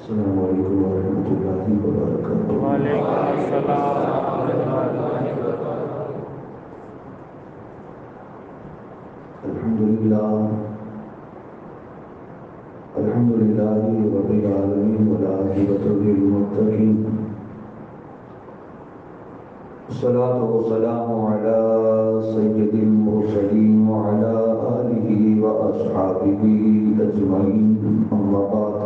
السلام علیکم ورحمۃ اللہ وبرکاتہ۔ وعلیکم السلام ورحمۃ اللہ وبرکاتہ۔ الحمد للہ رب العالمین والعاقبۃ للمتقین، الصلاۃ والسلام علی سید المرسلین وعلی آلہ واصحابہ اجمعین، اما بعد،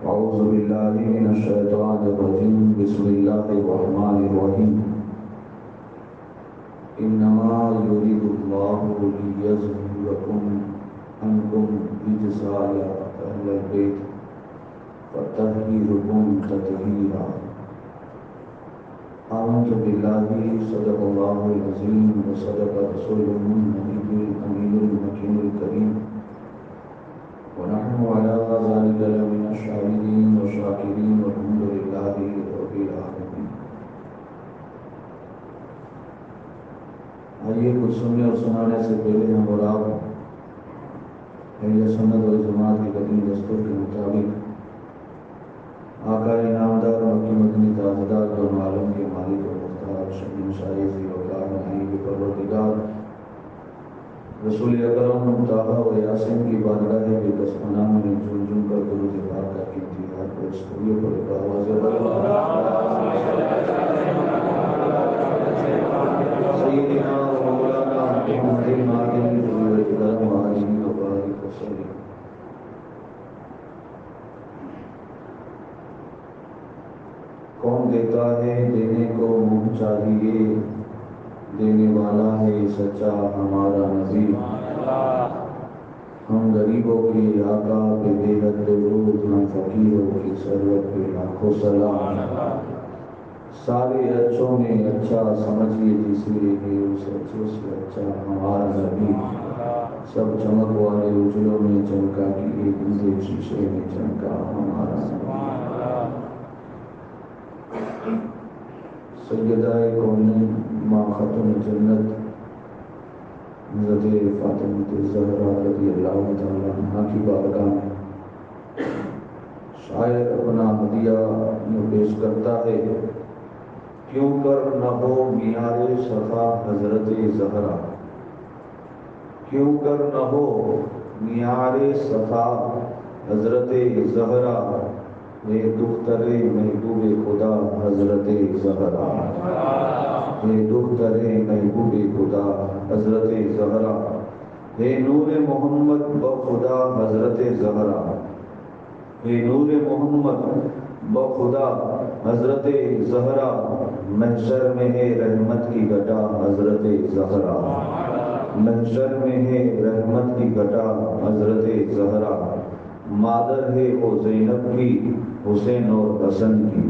اعوذ باللہ من الشیطان الرجیم، بسم اللہ الرحمن الرحیم۔ انما یرید اللہ لیذہبکم عنکم الرجس اہل البیت ویطہرکم تطہیرا۔ آمنت باللہ، صدق اللہ العظیم، وصدق رسولہ النبی الامین المکین الکریم، ونحن على ذلك لمن الشاهدين والشاكرين، والحمد لله رب العالمين۔ آئیے کچھ سننے اور سنانے سے پہلے ہم اور آپ اہل سنت والجماعت کی قدیم دستور کے مطابق آقا انعامدار مکی مدنی تاجدار دونوں عالم کے مالک و مختار شبیر شاہی وقار نعیم پروردگار رسول اکرم طٰہٰ و یاسین کی بارگاہ بے کس پناہ میں جھوم جھوم کر درود پاک کا انتظار پیش کریے پر آواز سیدنا و مولانا محمد المعظم حضور اکرم علیہ وبارک وسلم۔ کون دیتا ہے دینے کو منہ چاہیے، دینے والا ہے سچا ہمارا نبی۔ ہم غریبوں کے آقا پہ بے حد درود، ہم فقیروں کی ثروت پہ لاکھوں سلام۔ سارے اچھوں میں اچھا سمجھیے جسے ہے، اس اچھوں سے اچھا ہمارا نبی۔ سب چمک والے اجلوں میں چمکا کہ ایک اندھے شیشے میں چمکا ہمارا نبی۔ سیدہ کونین ماں خاتون جنت حضرت فاطمہ الزہرا رضی اللہ تعالیٰ عنہا کی بارگاہ میں شاعر اپنا ہدیہ یوں پیش کرتا ہے۔ کیوں کر نہ ہو معیار صفا حضرت زہرا، کیوں کر نہ ہو معیار صفا حضرت زہرا، اے دختر محبوب خدا حضرت زہرا، اے دختر محبوب خدا حضرت زہرا، اے نور محمد بخدا حضرت زہرا، اے نور محمد بخدا حضرت زہرا، محشر میں ہے رحمت کی گھٹا حضرت زہرا، محشر میں ہے رحمت کی گھٹا حضرت زہرا، مادر ہے وہ زینب کی حسین اور حسن کی،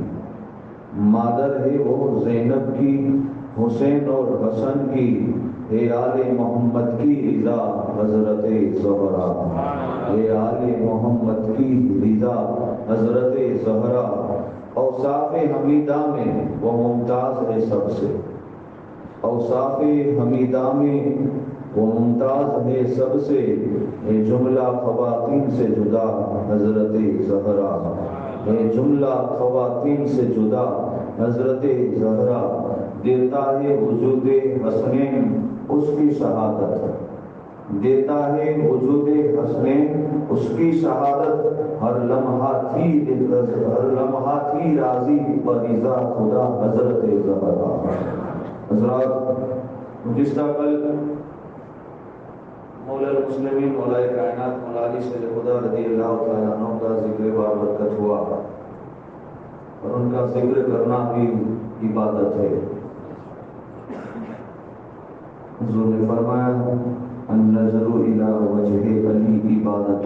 مادر ہے وہ زینب کی حسین اور حسن کی، اے آل محمد کی رضا حضرت زہرا، اے آل محمد کی رضا حضرت زہرا، اوصاف حمیدہ میں وہ ممتاز ہے سب سے، اوصاف حمیدہ میں وہ ممتاز ہے سب سے، اے جملہ خواتین سے جدا حضرت زہرا، اے جملہ خواتین سے جدا حضرت زہرا، دیتا ہے وجود حسنین اس کی شہادت، دیتا ہے وجود حسنین اس کی شہادت، ہر لمحہ تھی راضی برضا خدا حضرت زہرا۔ حضرات، گزشتہ کل مولا المسلمین مولا کائنات مولا علی سید خدا رضی اللہ تعالیٰ عنہ کا ذکر بابرکت ہوا، اور ان کا ذکر کرنا بھی عبادت ہے۔ حضور نے فرمایا النظر الی وجہ علی عبادت،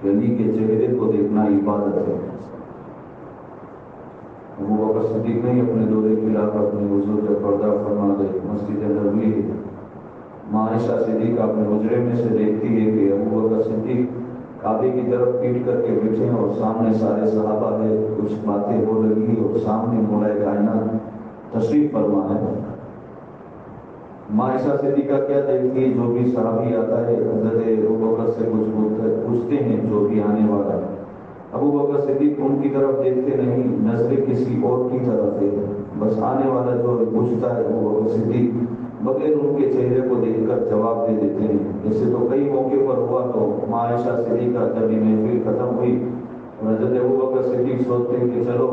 کہ علی کے چہرے کو دیکھنا عبادت ہے۔ ابو بکر صدیق نے اپنے دورے خلافت میں حضور کا پردہ فرما گئے مسجد نبوی، ماں عائشہ صدیقہ اپنے حجرے میں سے دیکھتی ہے کہ ابو بکر صدیق کعبے کی طرف پیٹ کر کے بیٹھے ہیں اور سامنے سارے صحابہ ہے، کچھ باتیں ہو رہی اور سامنے مولا کائنات تشریف فرما ہے۔ عائشہ صدیقہ کیا دیکھتی ہے؟ جو بھی صحابی آتا ہے حضرت ابوبکر سے کچھ پوچھتے ہیں، جو بھی آنے والا، ابوبکر صدیق ان کی طرف دیکھتے نہیں، نظریں کسی اور کی طرف ہے، بس آنے والا جو پوچھتا ہے ابوبکر صدیق بغیر ان کے چہرے کو دیکھ کر جواب دے دیتے ہیں۔ ایسے تو کئی موقع پر ہوا، تو عائشہ صدیقہ جب یہ محفل ختم ہوئی، حضرت ابوبکر صدیق سوچتے ہیں کہ چلو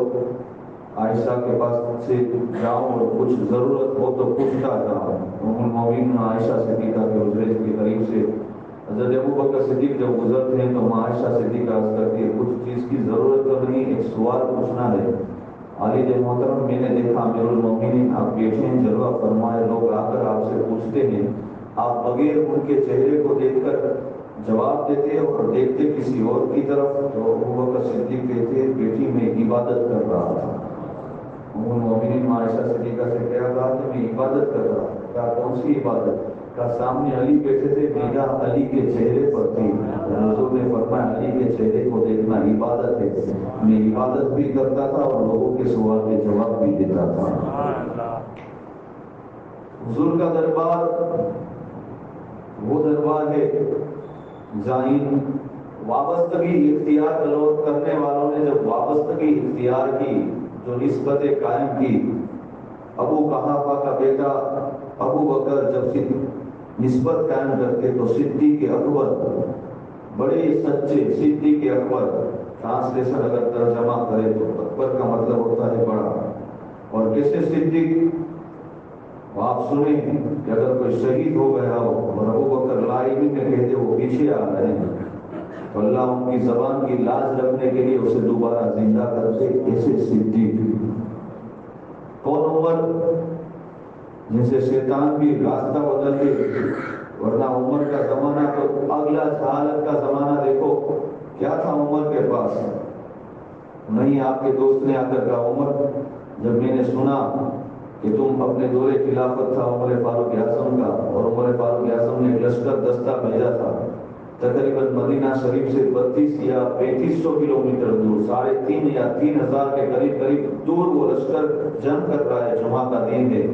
عائشہ کے پاس سے جاؤں اور کچھ ضرورت ہو تو پوچھتا جاؤں۔ ام المومنین عائشہ صدیقہ کے حجرے کے قریب سے حضرت ابوبکر صدیق جب گزرتے ہیں تو عائشہ صدیقہ عرض کرتی ہے کچھ چیز کی ضرورت تو نہیں، ایک سوال پوچھنا ہے۔ والد محترم، میں نے دیکھا امیر المومنین آپ بیٹھے ہیں، جلوہ فرمائے، لوگ آ کر آپ سے پوچھتے ہیں، آپ بغیر ان کے چہرے کو دیکھ کر جواب دیتے اور دیکھتے کسی اور کی طرف۔ تو ابوبکر صدیق کہتے ہیں بیٹی میں عبادت کر رہا تھا۔ ام المومنین عائشہ صدیقہ سے کیا کہا کہ میں عبادت کر رہا تھا۔ کہا کون سی عبادت؟ کہا سامنے علی بیٹھے تھے، نگاہ علی کے چہرے پر تھی، حضور نے فرمایا علی کے چہرے کو دیکھنا عبادت ہے۔ میں عبادت بھی کرتا تھا اور لوگوں کے سوال کے جواب بھی دیتا تھا۔ حضور کا دربار وہ دربار ہے جائیں وابستگی اختیار کرنے والوں نے جب وابستگی اختیار کی، جو نسبت قائم کی، ابو قحافہ کا بیٹا ابو بکر جب نسبت قائم کرتے تو صدیق اکبر، بڑے سچے صدیق اکبر، ٹرانسلیشن اگر ترجمہ کرے تو اکبر کا مطلب ہوتا ہے بڑا، اور کیسے صدیق آپ سنیں کہ اگر کوئی شہید ہو گیا ہو اور ابو بکر لائبی میں کہتے وہ پیچھے آ رہے ہیں تو اللہ ان کی زبان کی لاز رکھنے کے لیے اسے دوبارہ زندہ کرتے، ایسے صدیق۔ کون عمر جیسے شیطان بھی راستہ بدل دے، ورنہ عمر کا زمانہ تو اگلا جہالت کا زمانہ دیکھو کیا تھا عمر کے پاس۔ نہیں آپ کے دوست نے آ کر کہا عمر جب میں نے سنا کہ تم اپنے دور خلافت تھا عمر فاروق اعظم کا، اور عمر فاروق اعظم نے لشکر دستہ بھیجا تھا تقریباً مدینہ شریف سے 32 یا 3500 کلومیٹر دور، 3.5 یا 3000 کے قریب دور وہ لشکر جنگ کر رہا ہے، جمعہ کا دن ہے،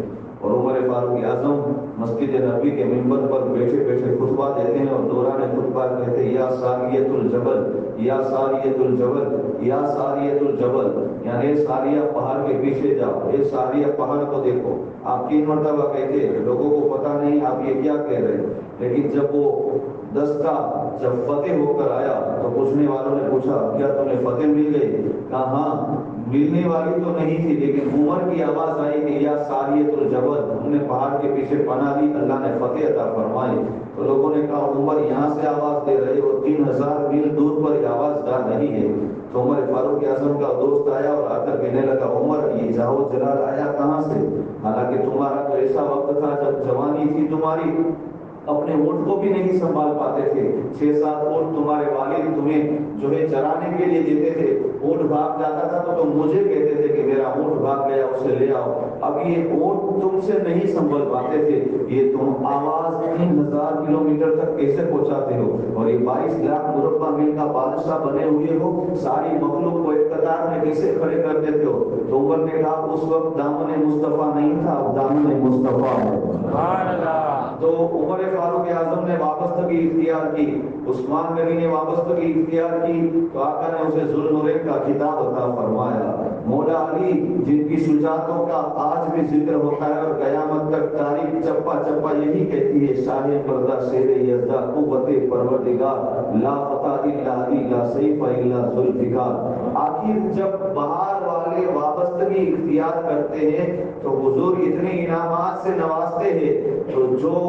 اور عمر فاروق اعظم مسجد نبوی کے منبر پر بیٹھے بیٹھے خطبہ دیتے ہیں، اور دوران خطبہ کہتے ہیں یا ساریۃ الجبل، یا ساریۃ الجبل، یا ساریۃ الجبل، یعنی ساریہ پہاڑ کے پیچھے جاؤ، یہ ساریہ پہاڑ کو دیکھو۔ آپ 3 مرتبہ کہتے ہیں، لوگوں کو پتہ نہیں آپ یہ کیا کہہ رہے ہیں، لیکن جب وہ دستہ جب فتح ہو کر آیا تو پوچھنے والوں نے پوچھا کیا تمہیں فتح مل گئی؟ کہا ہاں ملنے والی تو نہیں تھی، لیکن عمر کی آواز آئی کہ یا ساریۃ الجبل، ہم نے پہاڑ کے پیچھے پناہ لی، اللہ نے فتح عطا فرمائی۔ تو لوگوں نے کہا عمر یہاں سے آواز دے رہے اور 3000 میل دور پر یہ آواز جا رہی ہے۔ تو عمر فاروق اعظم کا دوست آیا اور آ کر کہنے لگا عمر یہ جاؤ جلال آیا کہاں سے؟ حالانکہ تمہارا تو ایسا وقت تھا جب جوانی تھی تمہاری، اپنے اونٹ کو بھی نہیں سنبھال پاتے تھے، 6-7 اونٹ تمہارے والد تمہیں جو ہے چرانے کے لیے دیتے تھے، اونٹ بھاگ جاتا تھا تو تم مجھے کہتے تھے کہ میرا اونٹ بھاگ گیا اسے لے آؤ، اب یہ اونٹ تم سے نہیں سنبھل پاتے تھے، یہ تم آواز 3000 کلومیٹر تک کیسے پہنچاتے ہو، اور یہ 22 لاکھ مربع میل کا بادشاہ بنے ہوئے ہو، ساری مخلوق کو ایک قطار میں کیسے کھڑے کر دیتے ہو؟ تو عمر نے کہا اس وقت دامن مصطفیٰ نہیں تھا، دامن مصطفیٰ ہے۔ سبحان اللہ۔ تو عمر فاروق اعظم نے وابستگی اختیار کی، عثمان غنی نے وابستگی اختیار کی، تو آقا نے اسے ذوالنورین کا خطاب عطا فرمایا۔ مولا علی جن کی شجاعتوں کا آج بھی ذکر ہوتا ہے اور قیامت تک تاریخ چپا چپا یہی کہتی ہے شاہ پردہ شیر یزدہ قوت پروردگار لا فتح الا علی لا سیف الا ذوالفقار۔ آخر جب بہار والے وابستگی اختیار کرتے ہیں تو حضور اتنے انعامات سے نوازتے ہیں، تو جو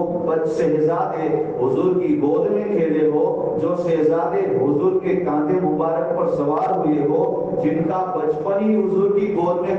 شہزادے حضور کی گود میں کھیلے ہو، جو شہزادے حضور کے کاندھے مبارک پر سوار ہوئے ہو، جن کا بچپن ہی حضور کی گود میں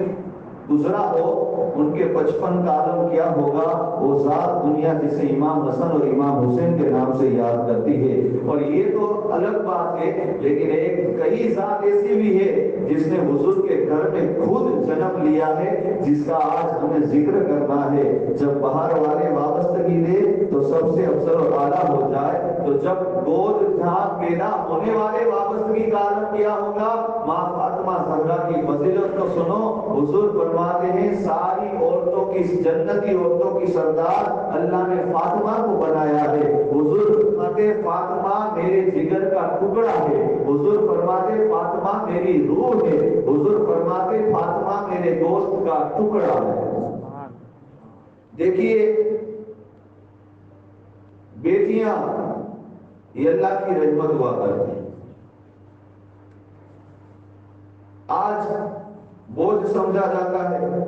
گزرا ہو، ان کے بچپن کا عالم کیا ہوگا؟ وہ ذات دنیا جسے امام حسن اور امام حسین کے نام سے یاد کرتی ہے۔ اور یہ تو الگ بات ہے، لیکن ایک کئی ذات ایسی بھی ہے جس نے حضور کے گھر میں خود جنم لیا ہے، جس کا آج ہمیں ذکر کرنا ہے۔ جب باہر والے وابستگی دے تو سب سے افضل اور اعلیٰ ہو جائے، تو جب گود جہاں پیدا ہونے والے وابستگی کا عالم کیا ہوگا؟ ماں فاطمہ زہرا کی فضیلت تو تو سنو، حضور فرماتے ہیں ساری عورتوں کی، جنتی عورتوں کی سردار اللہ نے فاطمہ کو بنایا ہے۔ حضور فرماتے فاطمہ میرے جگر کا ٹکڑا ہے، حضور فرماتے فاطمہ میری روح ہے، حضور فرماتے فاطمہ میرے دوست کا ٹکڑا ہے۔ دیکھیے بیٹیاں یہ اللہ کی رحمت ہوا کرتی ہیں۔ آج بوجھ سمجھا جاتا ہے،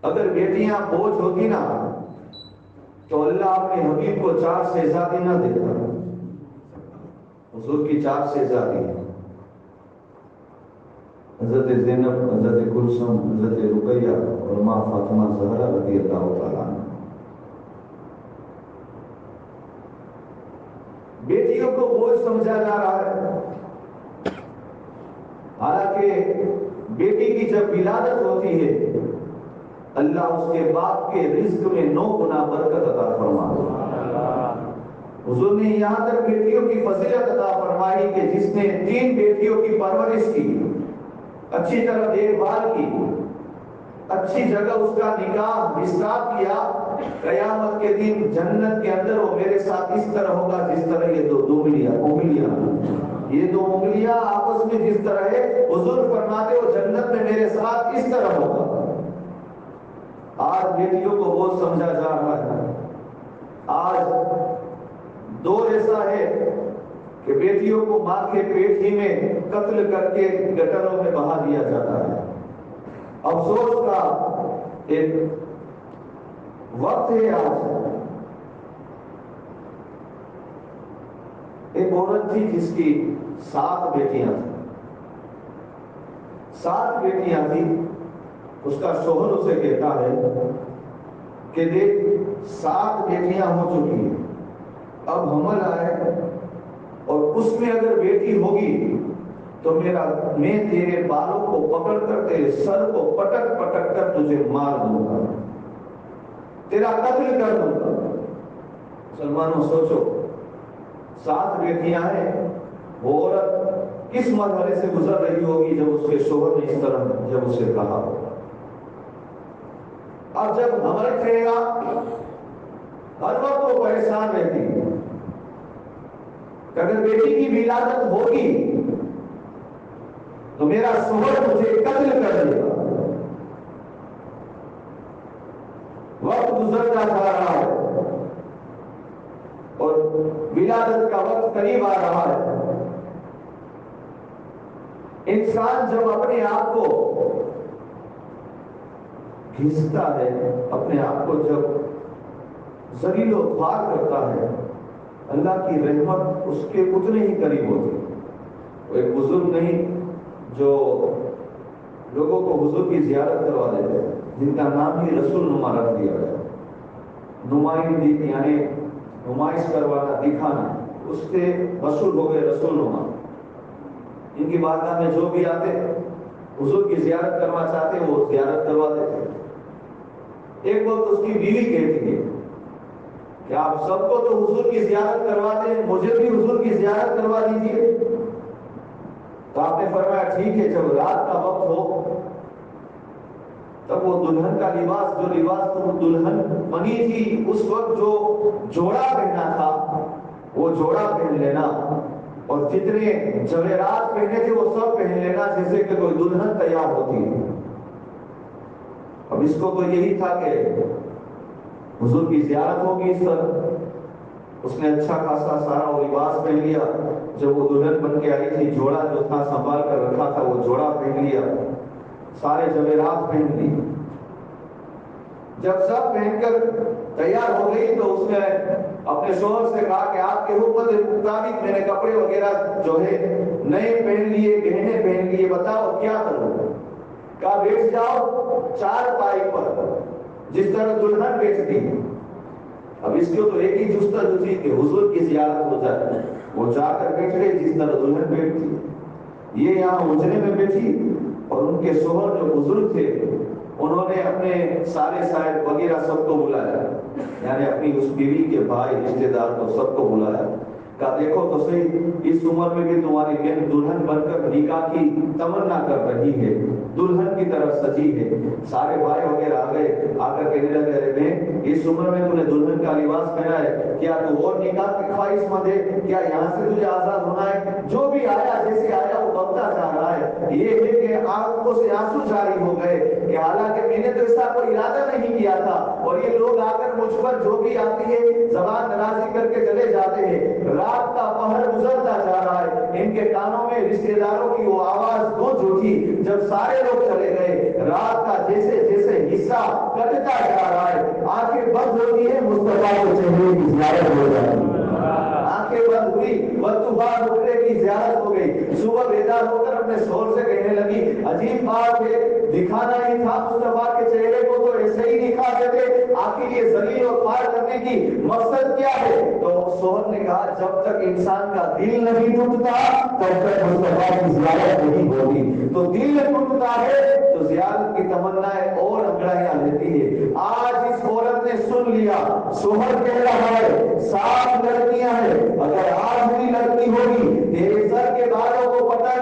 اگر بیٹیاں بوجھ ہوتی نا تو اللہ اپنے حبیب کو 4 شہزادی نہ دیتا۔ حضور کی 4 شہزادی ہیں، حضرت زینب، حضرت کلثوم، حضرت رقیہ اور ماں فاطمہ زہرا رضی اللہ تعالیٰ عنہ۔ بیٹیوں کو بوجھ سمجھا جا رہا ہے، حالانکہ بیٹی کی جب ولادت ہوتی ہے اللہ اس کے باپ کے رزق میں 9 گنا برکت عطا فرماتا ہے۔ حضور نے یہاں تک بیٹیوں کی فضیلت عطا فرمائی کہ جس نے 3 بیٹیوں کی پرورش کی، اچھی طرح دیکھ بھال کی، اچھی جگہ اس کا نکاح حساب کیا، قیامت کے دن جنت کے اندر وہ میرے ساتھ اس طرح ہوگا جس طرح یہ دو انگلیاں یہ 2 انگلیاں آپس میں جس طرح ہے، حضور فرماتے وہ جنت میں میرے ساتھ اس طرح ہوگا۔ آج بیٹیوں کو بہت سمجھا جا رہا ہے، آج دور ایسا ہے کہ بیٹیوں کو ماں کے پیٹ ہی میں قتل کر کے گٹروں میں بہا دیا جاتا ہے۔ افسوس کا ایک وقت ہے آج۔ ایک عورت تھی جس کی 7 بیٹیاں تھیں، 7 بیٹیاں تھیں۔ اس کا شوہر اسے کہتا ہے کہ دیکھ 7 بیٹیاں ہو چکی ہیں، اب حمل آئے اور اس میں اگر بیٹی ہوگی تو میں تیرے بالوں کو پکڑ کر تیرے سر کو پٹک پٹک کر تجھے مار دوں گا، تیرا قتل کر دوں گا۔ مسلمانوں سوچو، 7 بیٹیاں ہیں، وہ عورت کس مرحلے سے گزر رہی ہوگی جب اس کے شوہر نے اس طرح جب اسے کہا ہوگا۔ اب جب حمل کرے گا ہر وقت وہ پریشان رہتی ہے کہ اگر بیٹی کی ولادت ہوگی تو میرا شوہر مجھے قتل کر دے گا۔ وقت گزرتا جا رہا ہے اور ولادت کا وقت قریب آ رہا ہے۔ انسان جب اپنے آپ کو گھستا ہے، اپنے آپ کو جب ذلیل و خوار کرتا ہے، اللہ کی رحمت اس کے اتنے ہی قریب ہوتی ہے۔ وہ ایک بزرگ نہیں جو لوگوں کو حضور کی زیارت کروا دیتے ہیں، جن کا نام ہی رسول نما رکھ دیا گیا۔ نمائندگی یعنی نمائش کروانا، دکھانا، اس سے مشہور ہو گئے رسول نما۔ ان کی بارگاہ میں جو بھی آتے حضور کی زیارت کرنا چاہتے وہ زیارت کروا دیتے۔ ایک وقت اس کی بیوی کہتی ہے کہ آپ سب کو تو حضور کی زیارت کرواتے ہیں، مجھے بھی حضور کی زیارت کروا دیجیے۔ تو آپ نے فرمایا ٹھیک ہے، جب رات کا وقت ہو تب وہ دلہن کا لباس، جو لباس تم دلہن بنی تھی اس وقت جو جوڑا پہنا تھا وہ جوڑا پہن لینا، اور جتنے جوہرات پہنے تھے وہ سب پہن لینا جیسے کہ کوئی دلہن تیار ہوتی ہے۔ اب اس کو تو یہی تھا کہ حضور کی زیارت ہوگی اس طرح۔ اس نے اچھا خاصا سارا وہ لباس پہن لیا، جب وہ دلہن بن کے آئی تھی جوڑا جو تھا سنبھال کر رکھا تھا وہ جوڑا پہن لیا، سارے جوہرات پہن لی۔ جب سب پہن کر تیار ہو گئی تو اس نے اپنے شوہر سے کہا کہ آپ کے حکم کے مطابق میں نے کپڑے وغیرہ جو ہے نئے پہن لیے، گہنے پہن لیے، بتاؤ کیا کروں؟ کہا بیٹھ جاؤ 4 پائی پر جس طرح دلہن بیٹھتی ہے۔ اب اس کو تو ایک ہی جستجو تھی کہ حضور کی زیارت ہو جائے، وہ جا کر بیٹھ گئے جس طرح دلہن بیٹھتی۔ یہ یہاں حجرے میں بیٹھی اور ان کے شوہر جو بزرگ تھے انہوں نے اپنے سارے صاحب وغیرہ سب کو بلایا، یعنی اپنی اس بیوی کے بھائی رشتے دار کو سب کو بلایا۔ کہا دیکھو تو صحیح، اس عمر میں بھی تمہاری بہن دلہن بن کر نکاح کی تمنا کر رہی ہے، دلہن کی طرف سجی ہے۔ سارے بھائی وغیرہ آ گئے، آ کر کہنے لگے ارے بہن اس عمر میں تو نے دلہن کا لباس پہنا ہے، کیا تو اور نکاح کی خواہش مند ہے؟ کیا یہاں سے تجھے آزاد ہونا ہے؟ جو بھی آیا جیسے آیا وہ بکتا جا رہا ہے۔ یہ ہے کہ آنکھوں سے آنسو جاری ہو گئے کہ حالانکہ میں نے تو ایسا کوئی ارادہ نہیں کیا تھا، اور یہ لوگ آ کر مجھ پر جو بھی آتی ہے زبان درازی کر کے چلے جاتے ہیں۔ رات کا پہر گزرتا جا رہا ہے، ان کے کانوں میں رشتے داروں کی وہ آواز گونج اٹھی جب سارے لوگ چلے گئے۔ رات کا جیسے جیسے حصہ کٹتا جا رہا ہے، آنکھیں بند ہوتی ہیں، مصطفیٰ کے چہرے کی زیارت ہو جاتی ہے۔ آنکھیں بند ہوئی، بطوفان اٹھنے کی زیارت ہو گئی۔ صبح بیدار ہو کر اپنے شوہر سے کہنے لگی عجیب بات ہے، دکھانا ہی تھا مصطفیٰ کے چہرے کو تو ایسے ہی دکھا دیتے، آخر یہ ذلیل اور خوار کرنے کی مقصد کیا ہے؟ تو شوہر نے کہا جب تک انسان کا دل نہیں ٹوٹتا تب تک مصطفیٰ کی زیارت نہیں ہوگی۔ تو دل ٹوٹتا ہے تو زیارت کی تمنائیں اور انگڑائیاں لیتی ہے۔ آج اس عورت نے سن لیا، شوہر کہہ رہا ہے 7 لڑکیاں ہیں، اگر آج بھی لڑکی ہوگی تیرے سر کے بالوں کو پکڑ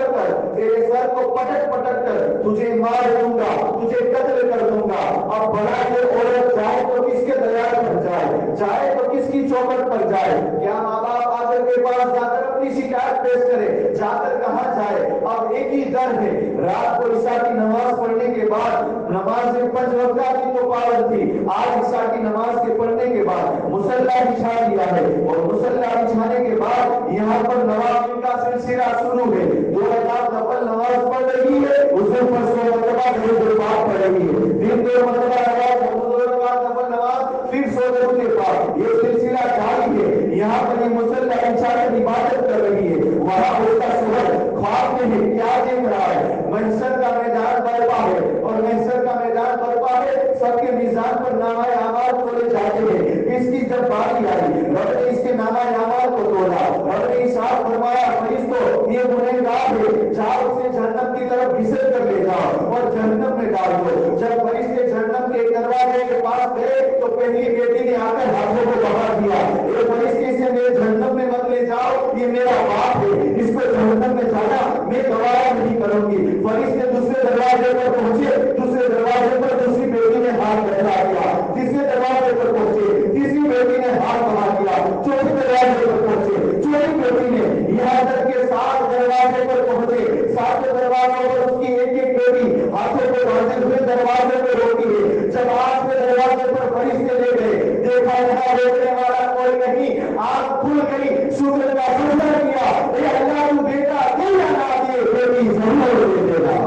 کر تیرے سر کو پٹک کر تجھے مار دوں گا، تجھے قتل کر دوں گا۔ اب بڑا یہ عورت چاہے تو کس کے دریا پر جائے، چاہے تو کس کی چوکٹ پر جائے، کیا ماں باپ آدر کے پاس جا کر اپنی شکایت پیش کرے، جا کر کہاں جائے؟ اب ایک ہی در ہے، رات کو عشاء کی نماز پڑھنے کے بعد، نماز 5 وقت کی تو پابند تھی، آج عشاء کی نماز کے پڑھنے کے بعد مصلی بچھا دیا ہے، اور مصلی بچھانے کے بعد یہاں پر نوافل کا سلسلہ شروع ہے۔ 2 رکعت نفل نماز پڑھ رہی ہے، اس میں 5 مرتبہ درود پاک پڑھ رہی ہے، پھر 2 مرتبہ نماز، 2 رکعت نفل نماز، پھر 100 درود پاک، یہ سلسلہ جاری ہے۔ یہاں پر یہ مصلی بچھا کر عبادت کر رہی ہے، وہاں اس کا شوہر خواب میں ہے، کیا دیکھ رہا ہے؟ محشر کا میدان برپا ہے، اور محشر کا میدان برپا ہے، سب کے میزان پر نامہ اعمال تولے جاتے ہیں۔ اس کی جب باری آئی، رب نے اس کے نامہ اعمال کو تولا، رب نے ارشاد فرمایا فرشتوں یہ گنہگار ہے، جاؤ اسے جہنم کی طرف گھسیٹ کر لے جاؤ اور جہنم میں ڈال دو۔ جب فرشتے جہنم کے دروازے کے پاس گئے تو پہلی بیٹی نے آ کر ہاتھوں کو بڑھا دیا، اے فرشتے سے میرے جہنم میں مت لے جاؤ، یہ میرا باپ ہے، اس کو جہنم میں جانا میں گوارا نہیں کروں گی۔ فرشتے دوسرے دروازے پر پہنچے، دوسرے دروازے پر دوسری بیٹی نے ہاتھ بڑھا دیا، تیسرے دروازے پر پہنچے، تیسری بیٹی نے ہاتھ بڑھا دیا، چوتھے دروازے پر پہنچے، چوتھی بیٹی نے، یہاں تک کہ 7 دروازے پر پہنچے، 7 دروازوں پر اس کی ایک ایک بیٹی ہاتھوں کو باندھے ہوئے دروازے پہ روکی ہے۔ جب 8ویں دروازے پر فرشتے لے گئے، دیکھا یہاں روکنے والا کوئی نہیں، آنکھ کھل گئی، شکر کا سجدہ کیا، اے اللہ تو بیٹا دے یا نہ دے بیٹی ضرور دے دینا،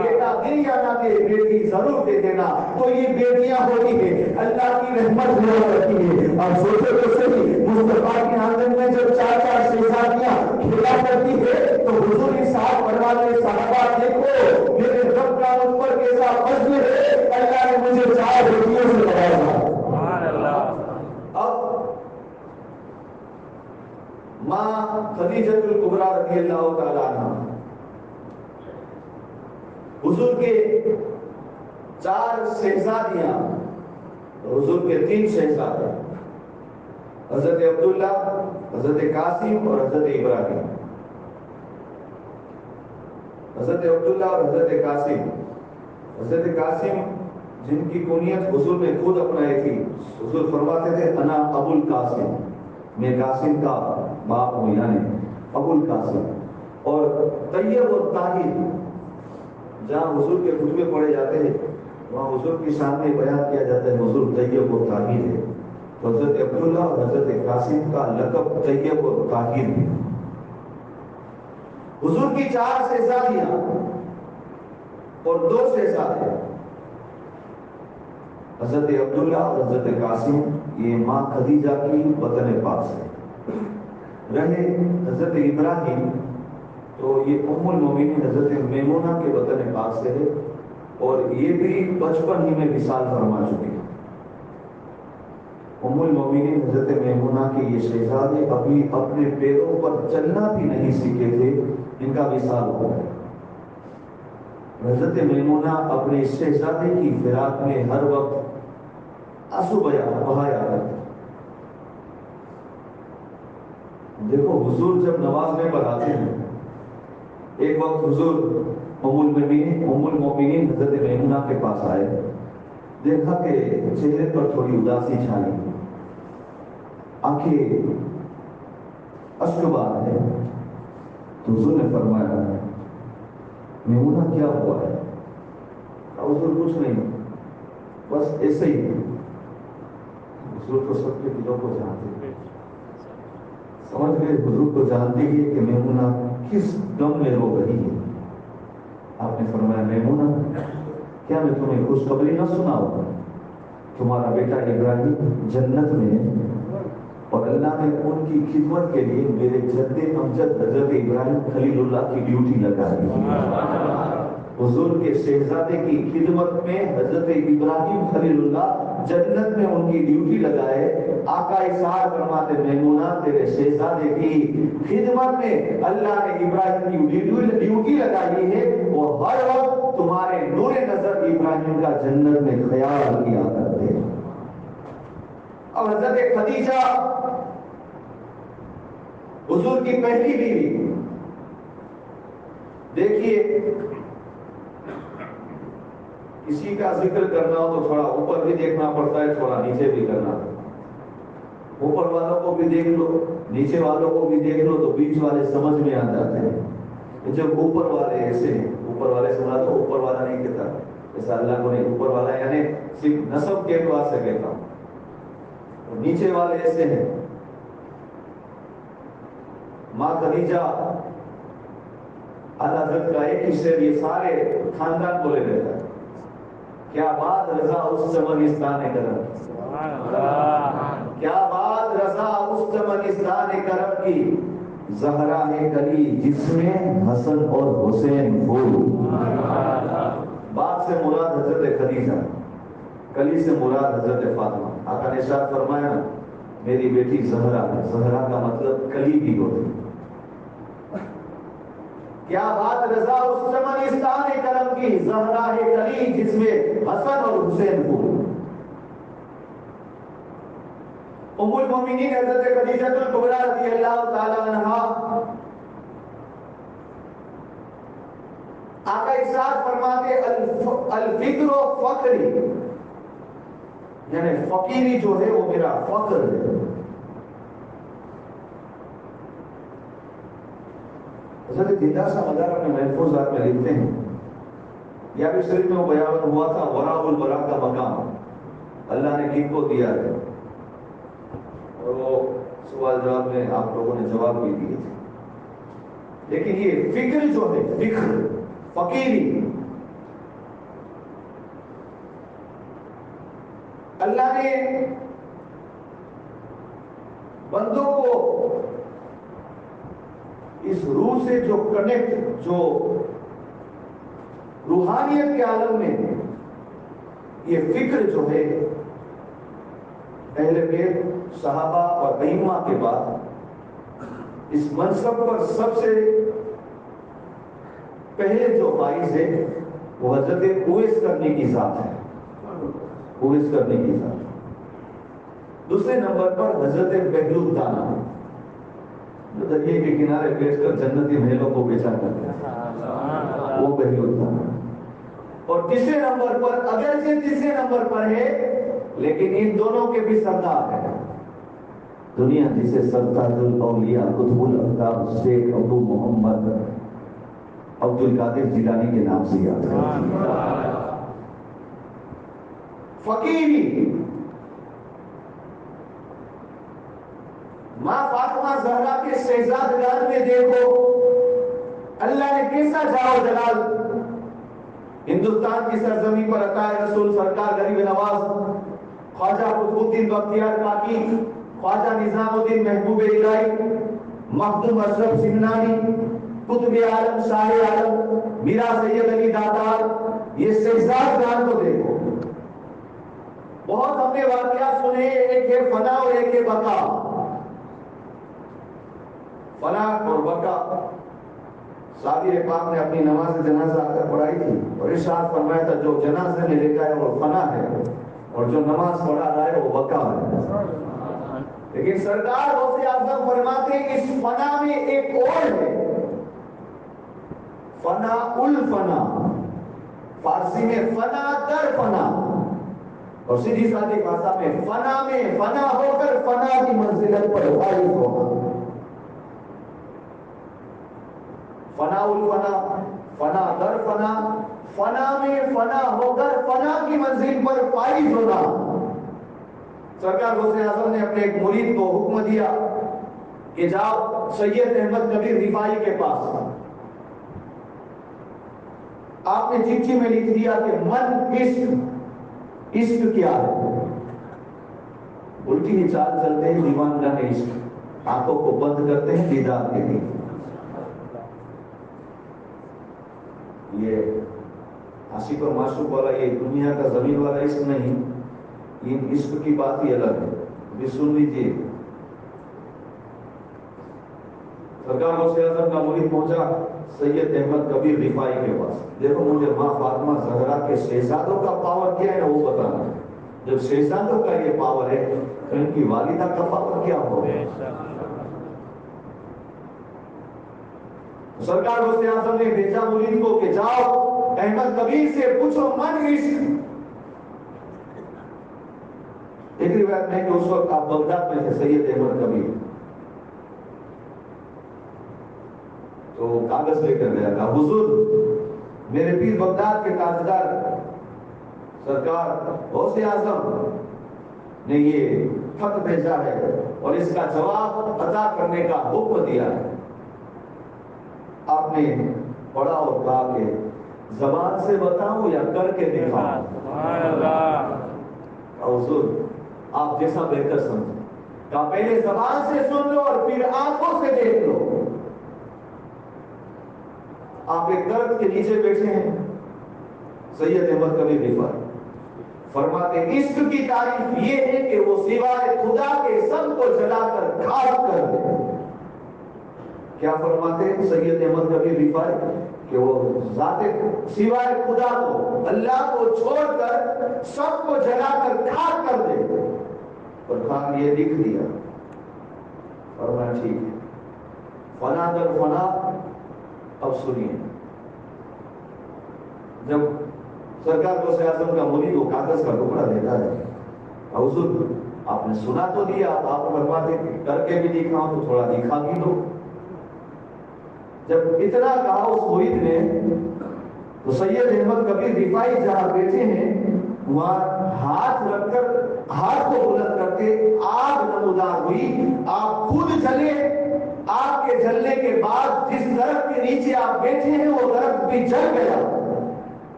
بیٹا دے یا نہ دے بیٹی ضرور دے دینا۔ تو یہ بیٹیاں ہوتی ہیں، اللہ کی رحمت ہوا کرتی ہے۔ اب سوچو تو صحیح، مصطفیٰ کے آنگن میں جب 4 شہزادیاں کھیلا کرتی ہے تو حضور ارشاد فرماتے صحابہ دیکھو میرے رب کا مجھ پر کیسا فضل ہے، اللہ نے مجھے 4 بیٹیوں سے نوازا۔ اب ماں خدیجۃ الکبریٰ رضی اللہ تعالیٰ عنہ، حضور کے 4 شہزادیاں، حضور کے 3 شہزادے، حضرت عبداللہ، حضرت قاسم اور حضرت ابراہیم۔ حضرت عبداللہ اور حضرت قاسم، حضرت قاسم جن کی کنیت حضور نے خود اپنائی تھی، حضور فرماتے تھے انا ابو القاسم، میں قاسم کا باپ ہوں، یعنی ابو القاسم۔ اور طیب اور طاہر، جہاں حضور کے خطبے پڑھے جاتے ہیں وہاں حضور کی شان میں بیان کیا جاتا ہے حضور طیب اور طاہر ہے، تو حضرت عبداللہ اور حضرت قاسم کا لقب طیب اور طاہر ہے۔ حضور کی 4 شہزادیاں اور 2 شہزادے، حضرت عبداللہ اور حضرت قاسم، یہ ماں خدیجہ کی وطن پاک سے رہے۔ حضرت ابراہیم تو یہ ام المومنین حضرت میمونہ کے وطن پاک سے ہے، اور یہ بھی بچپن ہی میں وصال فرما چکی۔ ام المومنین حضرت میمونہ کے یہ شہزادے ابھی اپنے پیروں پر چلنا بھی نہیں سیکھے تھے، ان کا وصال ہو گیا۔ حضرت میمونہ اپنے شہزادے کی فراق میں ہر وقت آنسو بہایا کرتے، دیکھو حضور جب نوازنے پر آتے ہیں، ایک وقت حضور ام المومنین حضرت میمونہ کے پاس آئے، دیکھا کہ چہرے پر تھوڑی اداسی چھائی، آنکھیں اشکبار ہے، تو حضور نے فرمایا میمونہ کیا ہوا ہے؟ حضور کچھ نہیں، بس ایسے ہی۔ حضور تو سب کے دلوں کو جانتے ہیں، سمجھ گئے، حضور کو جانتے ہیں کہ میمونہ کس غم میں رو رہی ہے۔ آپ نے فرمایا میمونہ کیا میں تمہیں خوشخبری نہ سناؤں؟ تمہارا بیٹا ابراہیم جنت میں ہے، اور اللہ نے ان کی خدمت کے لیے میرے جد امجد حضرت ابراہیم خلیل اللہ کی ڈیوٹی لگا دی۔ حضور کے شہزادے کی خدمت میں حضرت ابراہیم خلیل اللہ جنت میں ان کی ڈیوٹی لگائے۔ آقا اشارہ فرماتے میمونہ تیرے شہزادے کی خدمت میں اللہ نے ابراہیم کی ڈیوٹی لگائی ہے، وہ ہر وقت تمہارے نور نظر ابراہیم کا جنت میں خیال کیا کرتے ہیں۔ اور حضرت خدیجہ حضور کی پہلی بیوی، دیکھیے کسی کا ذکر کرنا ہو تو تھوڑا اوپر بھی دیکھنا پڑتا ہے، تھوڑا نیچے بھی کرنا، اوپر والوں کو بھی دیکھ لو نیچے والوں کو بھی دیکھ لو تو بیچ والے سمجھ میں آ جاتے ہیں۔ جب اوپر والے ایسے ہیں، اوپر والے سے مراد تو اوپر والا نہیں کہتا، ایسا اللہ کو نہیں، اوپر والا یعنی صرف نسب کے اعتبار سے کہتا ہوں، نیچے والے ایسے ہیں۔ ماں خدیجہ حضرت کا ایک حصے یہ سارے خاندان کو لے لیتا ہے، کیا بات رضا اس چمنستان کرم، کیا بات رضا اس چمنستان کرم کی، زہرا ہے کلی جس میں حسن اور حسین پھول۔ بات سے مراد حضرت خدیجہ، کلی سے مراد حضرت فاطمہ۔ آقا نے ارشاد فرمایا میری بیٹی زہرا ہے، زہرا کا مطلب کلی بھی ہوتی ہے۔ کیا بات رضا اس چمنستان کرم کی، زہرا ہے کلی جس میں حسن اور حسین پھول۔ ام المومنین حضرت خدیجہ الکبریٰ رضی اللہ تعالی عنہا، آقا ارشاد فرماتے الفقر فخری، یعنی فقیری جو ہے وہ میرا فخر ہے۔ حضرت دیدہ سا مدارہ میں محفوظات میں لکھتے ہیں، یا بھی شریف میں وہ بیان ہوا تھا وراء البراء کا مقام اللہ نے کن کو دیا ہے، اور وہ سوال جواب میں آپ لوگوں نے جواب بھی دیے تھے۔ لیکن یہ فکر جو ہے، فکر فقیری، اللہ نے بندوں کو اس روح سے جو کنیکٹ، جو روحانیت کے عالم میں یہ فکر جو ہے، اہل بیت صحابہ اور ائمہ کے بعد اس منصب پر سب سے پہلے جو فائز ہے وہ حضرت اویس کرنے کی ذات ہے، اویس کرنے کی ذات۔ دوسرے نمبر پر حضرت بہلول دانا، جو دریا کے کنارے بیٹھ کر جنتی محلوں کو بیچا کرتے ہیں، وہ بہلول دانا۔ اور تیسرے نمبر پر، اگرچہ تیسرے نمبر پر ہے لیکن ان دونوں کے بھی سردار ہیں، دنیا جسے سردار الاولیاء قطب الاقطاب شیخ ابو محمد عبد القادر جیلانی کے نام سے یاد کرتی ہے۔ فقیری، ماں فاطمہ زہرا کے شہزادگان میں دیکھو اللہ نے کیسا جاؤ جلال ہندوستان کی سرزمین پر عطا رسول سرکار غریب نواز خواجہ قطب الدین بختیار کاکی، خواجہ نظام الدین محبوب الہی، مخدوم اشرف سمنانی، قطب عالم شاہ عالم میرا سید علی دادار، یہ شہزادگان کو دیکھو۔ بہت ہم نے واقعات سنے، ایک ہے فنا اور ایک ہے بقا۔ فنا اور بقا، صادق پاک نے اپنی نماز جنازہ آ کر پڑھائی تھی اور ارشاد فرمایا تھا جو جنازے میں لے جائے وہ فنا ہے اور جو نماز پڑھا رہا ہے وہ بقا ہے۔ لیکن سرکار غوث اعظم فرماتے ہیں اس فنا میں ایک اور ہے، فنا الفنا، فارسی میں فنا در فنا، اور سیدھی سادی بھاشا میں فنا ہو کر فنا کی منزلت پر فائز ہونا۔ فنا الفنا، فنا در فنا، فنا میں فنا ہو کر فنا کی منزل پر فائز ہونا۔ سرکار غوث اعظم نے اپنے ایک مرید کو حکم دیا کہ جاؤ سید احمد کبیر رفاعی کے پاس۔ آپ نے چٹھی میں لکھ دیا کہ من عشق، عشق کیا ہے؟ الٹی ہی چال چلتے ہیں دیوانگاہ عشق، آنکھوں کو بند کرتے ہیں دیدار کے لیے۔ یہ عاشق اور معشوق والا، یہ دنیا کا زمین والا عشق نہیں، یہ عشق کی بات ہی الگ ہے۔ بھی سن لیجیے، سرکار غوث اعظم کا مرید پہنچا سید احمد کبیر رفاعی کے پاس۔ دیکھو مجھے ماں فاطمہ زہرا کے شہزادوں کا پاور کیا ہے وہ بتانا۔ جب شہزادوں کا یہ پاور ہے تو ان کی والدہ کا پاور کیا ہوگا؟ سرکار غوث اعظم نے بھیجا مرید کو کہ جاؤ احمد کبیر سے پوچھو من عشق۔ ایک روایت میں کہ اس وقت آپ بغداد میں تھے سید احمد کبیر، تو کاغذ لے کر گیا، کہا حضور میرے پیر بغداد کے تاجدار سرکار غوث اعظم نے یہ خط بھیجا ہے اور اس کا جواب عطا کرنے کا حکم دیا ہے۔ آپ نے پڑھا اور کہا کہ زبان سے بتاؤں یا کر کے دکھاؤں؟ سبحان اللہ۔ حضور آپ جیسا بہتر سمجھیں، کہا پہلے زبان سے سن لو اور پھر آنکھوں سے دیکھ لو۔ آپ ایک درخت کے نیچے بیٹھے ہیں، سید احمد کبیر رفاعی فرماتے ہیں عشق کی تعریف یہ ہے کہ وہ سوائے خدا کے سب کو جلا کر خاک کر دے۔ کیا فرماتے ہیں سید احمد کبیر رفاعی؟ کہ وہ ذات سوائے خدا کو، اللہ کو چھوڑ کر سب کو جلا کر خاک کر دے۔ اور خان یہ لکھ دیا، فرمایا ٹھیک ہے، فنا در فنا۔ اب سنیے، جب سرکار غوث اعظم کا مرید کو کاغذ کا ٹکڑا دیتا ہے، حضور آپ نے سنا تو دیا، آپ فرماتے کہ کر کے بھی دکھاؤں تو تھوڑا دکھا بھی دو۔ جب اتنا کہا اس مرید نے تو سید احمد کبیر رفاعی جہاں بیٹھے ہیں وہاں ہاتھ رکھ کر ہاتھ کو بلند کر کے آگ نمودار ہوئی، آپ خود جلے۔ آگ کے جلنے کے بعد جس درخت کے نیچے آپ بیٹھے ہیں وہ درخت بھی جل گیا،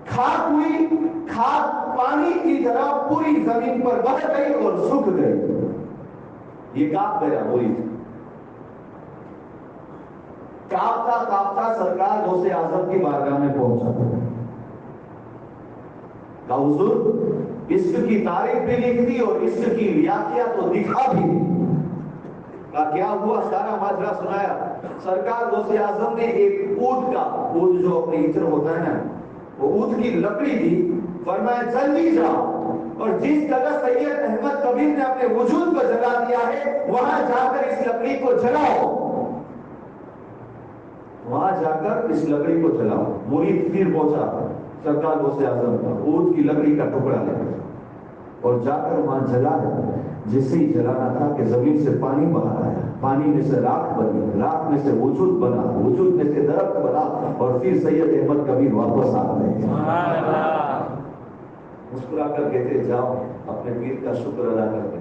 خاک ہوئی، خاک پانی کی طرح پوری زمین پر بہہ گئی اور سوکھ گئی۔ یہ کاپ گیا مرید، کاپتا کاپتا سرکار غوث اعظم کی بارگاہ میں پہنچا۔ کہا حضور عشق کی تعریف بھی لکھ دی اور عشق کی لیاقیہ تو دکھا بھی دی۔ کہا کیا ہوا؟ سارا ماجرا سنایا۔ سرکار غوث اعظم نے ایک اونٹ کا، اونٹ جو اپنی عطر ہوتا ہے نا، وہ اونٹ کی لکڑی دی، فرمایا جلدی جاؤ اور جس جگہ سید احمد کبیر نے اپنے وجود کو جلا دیا ہے وہاں جا کر اس لکڑی کو جلاؤ، وہاں جا کر اس لکڑی کو جلاؤ۔ مرید پھر پہنچا سرکار غوث اعظم کا، اونٹ کی لکڑی کا ٹکڑا لے کر اور جا کر وہاں جلا ہے۔ جسے ہی جلانا تھا کہ زمین سے پانی باہر آیا، پانی میں سے راکھ بنی، راکھ میں سے وجود بنا، وجود میں سے درخت بنا، اور پھر سید احمد کبیر واپس آ گئے۔ مسکرا کر کہتے جاؤ اپنے پیر کا شکر ادا کر کے۔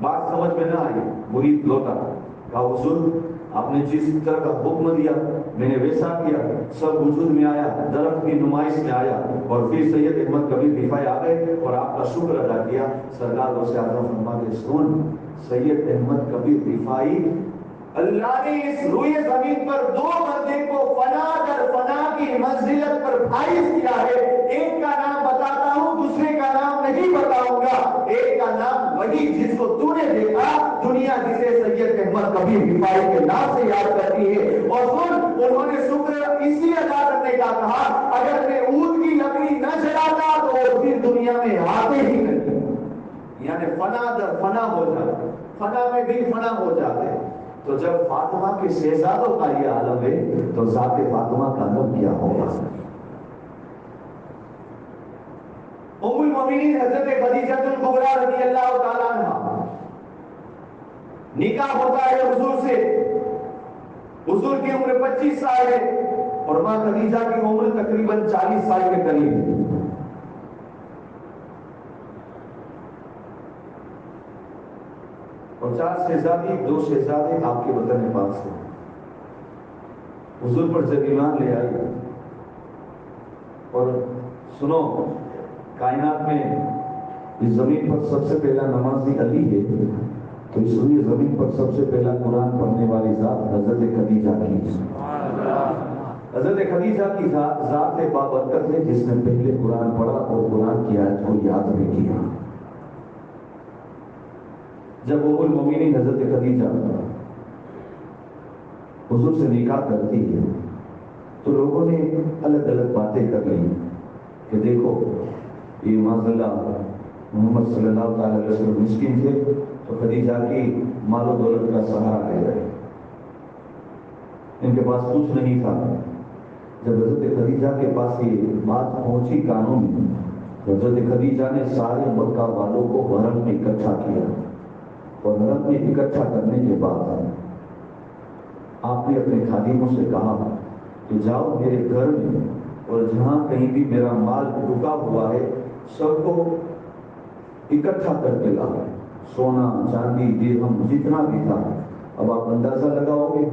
بات سمجھ میں نہ آئی، مرید لوٹا، کہا حضور آپ نے جس طرح کا حکم دیا میں نے ویسا کیا، سب وجود میں آیا، درخت کی نمائش میں آیا، اور پھر سید احمد کبیر رفاعی آ گئے اور آپ کا شکر ادا کیا۔ سرکار غوث اعظم فرماتے سن سید احمد کبیر رفاعی، اللہ نے اس روئے زمین پر دو بندے کو فنا در فنا کی منزلت پر فائز کیا ہے۔ ایک کا نام بتاتا ہوں، دوسرے کا نام نہیں بتاؤں گا۔ ایک کا نام وہی جس کو تو نے دیکھا، دنیا جسے سید احمد کبیر رفاعی کے نام سے یاد کرتی ہے۔ اور سن، انہوں نے شکر اسی ادا کرنے کا کہا، اگر میں اونٹ کی لکڑی نہ جلاتا تو وہ پھر دنیا میں آتے ہی نہیں۔ یعنی فنا در فنا ہو جائے، فنا میں بھی فنا ہو جاتے. تو جب فاطمہ کے شہزادوں کا یہ عالم ہے تو ذات فاطمہ کا عالم کیا ہوگا؟ ام المؤمنین حضرت خدیجہ الکبریٰ رضی اللہ تعالیٰ عنہ، نکاح ہوتا ہے حضور سے. حضور کی عمر 25 سال ہے اور ماں خدیجہ کی عمر تقریباً 40 سال کے قریب ہے. اور 4 شہزادی، 2 شہزادے آپ کے وطن پاک سے. حضور پر جب ایمان لے آئی، اور سنو، کائنات میں اس زمین پر سب سے پہلا نمازی علی ہے، تو اس لیے زمین پر سب سے پہلا قرآن پڑھنے والی ذات حضرت خدیجہ کی. حضرت خدیجہ کی ذات بابرکت ہے جس نے پہلے قرآن پڑھا اور قرآن کی آیت کو یاد بھی کیا. جب ام المؤمنین حضرت خدیجہ حضور سے نکاح کرتی ہے تو لوگوں نے الگ الگ باتیں کر لی کہ دیکھو یہ معاذ اللہ محمد صلی اللہ تعالی علیہ وسلم مسکین تھے تو خدیجہ کی مال و دولت کا سہارا لے رہے، ان کے پاس کچھ نہیں تھا. جب حضرت خدیجہ کے پاس یہ بات پہنچی کانوں میں، حضرت خدیجہ نے سارے مکہ والوں کو حرم میں اکٹھا کیا، اور حرم میں اکٹھا کرنے کے بعد آپ نے اپنے خادموں سے کہا کہ جاؤ میرے گھر میں اور جہاں کہیں بھی میرا مال رکا ہوا ہے سب کو اکٹھا کر کے لاؤ، سونا چاندی درہم جتنا بھی تھا. اب آپ اندازہ لگاؤ گے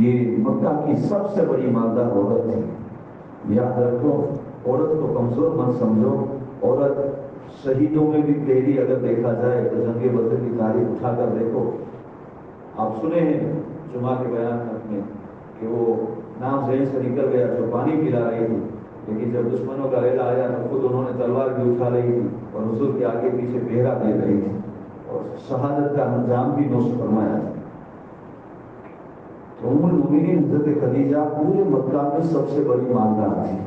یہ مکہ کی سب سے بڑی مالدار عورت تھی. یاد رکھو عورت کو کمزور مت سمجھو. عورت شہیدوں میں بھی پہلی اگر دیکھا جائے تو جنگ بدر کی تاریخ اٹھا کر دیکھو. آپ سنے ہیں جمعہ کے بیان میں کہ وہ نام ذہن سے نکل گیا جو پانی پلا رہی تھی، لیکن جب دشمنوں کا ریلا آیا تو خود انہوں نے تلوار بھی اٹھا رہی تھی اور حضور کے آگے پیچھے پہرا دے رہی تھی اور شہادت کا انجام بھی نوش فرمایا تھا. تو ام المؤمنین حضرت خدیجہ پورے مکہ میں سب سے بڑی مالدار تھی،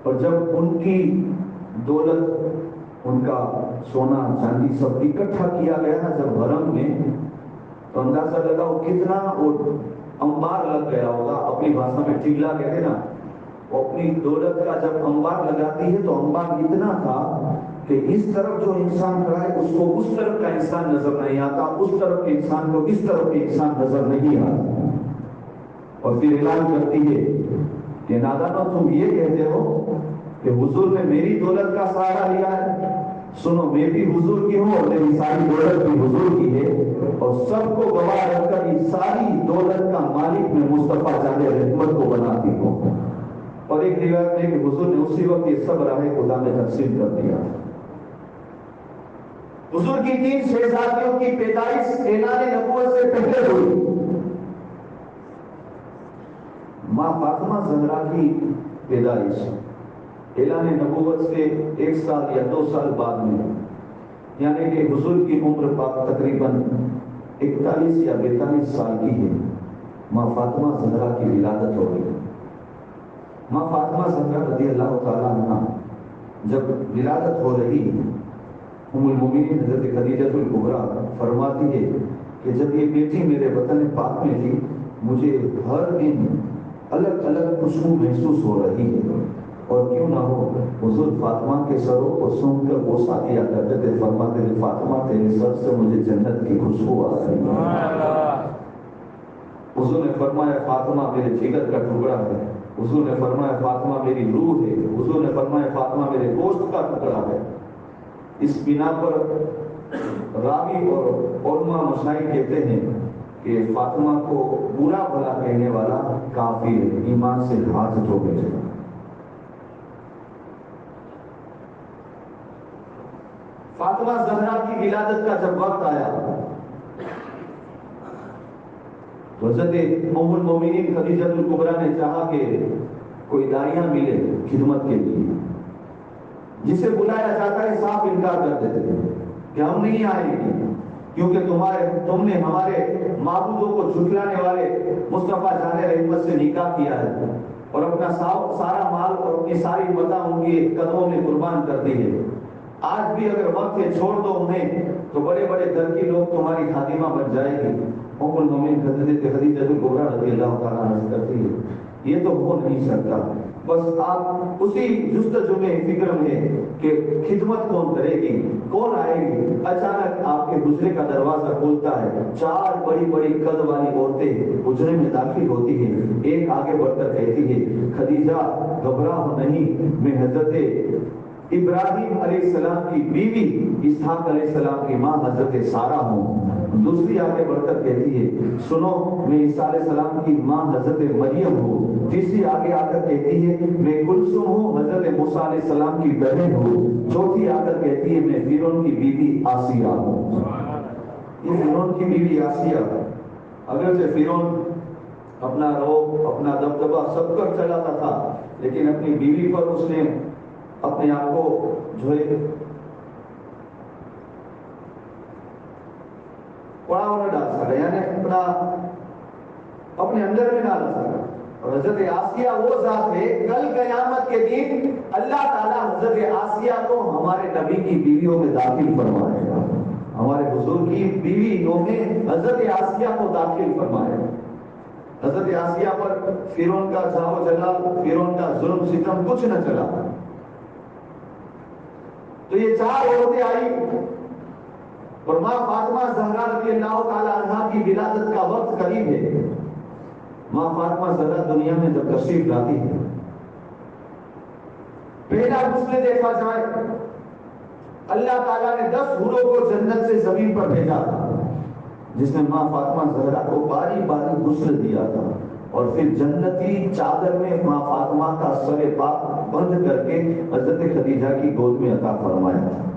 اور جب ان کی دولت، ان کا سونا چاندی سب اکٹھا کیا گیا نا جب حرم میں، تو اندازہ لگاؤ کتنا وہ انبار لگ گیا ہوگا. اپنی بھاشا میں ٹگلا کہتے نا، وہ اپنی دولت کا جب انبار لگاتی ہے تو انبار اتنا تھا کہ اس طرف جو انسان کھڑا ہے اس کو اس طرف کا انسان نظر نہیں آتا، اس طرف کے انسان کو اس طرف کے انسان نظر نہیں آتا. اور پھر اعلان کرتی ہے کہ نادانو تم یہ کہتے ہو کہ حضور نے میری دولت کا سہارا لیا ہے. سنو میں بھی حضور کی ہوں اور میری ساری دولت بھی حضور کی ہے، اور سب کو گواہ رکھ کر یہ ساری دولت کا مالک میں مصطفیٰ جان رحمت کو بناتی ہوں. اور ایک روایت میں کہ حضور نے اسی وقت یہ سب راہ خدا میں تقسیم کر دیا. حضور کی 3 شہزادیوں کی پیدائش اعلان نبوت سے پہلے ہوئی. ماں فاطمہ زہرا کی پیدائش اعلان نبوت سے 1 سال یا 2 سال بعد میں، یعنی کہ حضور کی عمر پاک تقریباً 41 یا 42 سال کی ہے، ماں فاطمہ زہرا کی ولادت ہو گئی. ماں فاطمہ زہرا رضی اللہ تعالیٰ عنہ جب ولادت ہو رہی، ام المؤمنین حضرت خدیجہ الکبریٰ فرماتی ہے کہ جب یہ بیٹی میرے وطن پاک میں تھی مجھے ہر دن الگ الگ خوشبو محسوس ہو رہی ہے، اور کیوں نہ ہو حضور فاطمہ کے سروں کو سونگ کر بوسہ دیا کرتے تھے، فرماتے تھے فاطمہ تیرے سر سے مجھے جنت کی خوشبو آ رہی ہے. حضور نے فرمایا فاطمہ میرے جگر کا ٹکڑا ہے، حضور نے فرمایا فاطمہ میری روح ہے، حضور نے فرمایا فاطمہ میرے گوشت کا ٹکڑا ہے. اس بنا پر راوی اور علماء مشاہیر کہتے ہیں کہ فاطمہ کو برا بھلا کہنے والا کافر، ایمان سے ہاتھ دھو بیٹھے. فاطمہ زہرا کی ولادت کا جب وقت آیا تو حضرت ام المؤمنین خدیجہ الکبریٰ نے چاہا کہ کوئی داعیہ ملے خدمت کے لیے. جسے بلایا جاتا ہے صاف انکار کر دیتے ہیں کہ ہم نہیں آئیں گے، کیونکہ تم نے ہمارے معبودوں کو جھٹلانے والے مصطفیٰ جان رحمت سے نکاح کیا ہے اور اپنا سارا مال اور اپنی ساری متاع ان کے قدموں میں قربان کر دی ہے. آج بھی اگر وقت ہے چھوڑ دو انہیں تو بڑے بڑے در کی لوگ تمہاری خادمہ بن جائے گی۔ ام المومنین حضرت خدیجہ کبریٰ رضی اللہ تعالیٰ عنہ کرتی ہے یہ تو ہو نہیں سکتا، بس آپ اسی جستجو میں فکر میں کہ خدمت کون کرے گی، کون آئے گی۔ اچانک آپ کے حجرے کا دروازہ کھولتا ہے، 4 بڑی بڑی قد والی عورتیں حجرے میں داخل ہوتی ہیں۔ ایک آگے بڑھ کر کہتی ہے خدیجہ گھبراؤ نہیں، میں حضرت ابراہیم علیہ السلام کی بیوی اسحاق علیہ السلام کی ماں حضرت سارہ ہوں۔ دوسری آگے بڑھ کر کہتی ہے سنو میں عیسیٰ علیہ السلام کی ماں حضرت مریم ہوں۔ تیسری آگے آ کر کہتی ہے میں کلثوم ہوں، حضرت موسیٰ علیہ السلام کی بہن ہوں۔ چوتھی آ کر کہتی ہے میں فرعون کی بیوی آسیہ ہوں۔ یہ فرعون کی بیوی آسیہ، اگرچہ فرعون اپنا روب اپنا دبدبہ سب کر چلاتا تھا، لیکن اپنی بیوی پر اس نے اپنے آپ کو جو ہے پڑاؤ نہ ڈال سکا، یعنی اپنے اندر میں ڈال سکا۔ اور حضرت آسیہ وہ ذات ہے کل قیامت کے دن اللہ تعالیٰ حضرت آسیہ کو ہمارے نبی کی بیویوں میں داخل فرمائے گا، ہمارے حضور کی بیویوں میں حضرت آسیہ کو داخل فرمائے گا۔ حضرت آسیہ پر فرعون کا جاؤ جلال، فرعون کا ظلم ستم کچھ نہ چلا۔ تو یہ 4 عورتیں آئی اور ماں فاطمہ زہرا رضی اللہ تعالی عنہا کی ولادت کا وقت قریب ہے۔ ماں فاطمہ زہرا دنیا میں جب تشریف لاتی ہے، پہلا غسل دیکھا جائے اللہ تعالیٰ نے 10 حوروں کو جنت سے زمین پر بھیجا تھا، جس نے ماں فاطمہ زہرا کو باری باری غسل دیا تھا، اور پھر جنتی چادر میں ماں فاطمہ کا سر پاک بند کر کے حضرت خدیجہ کی گود میں عطا فرمایا تھا۔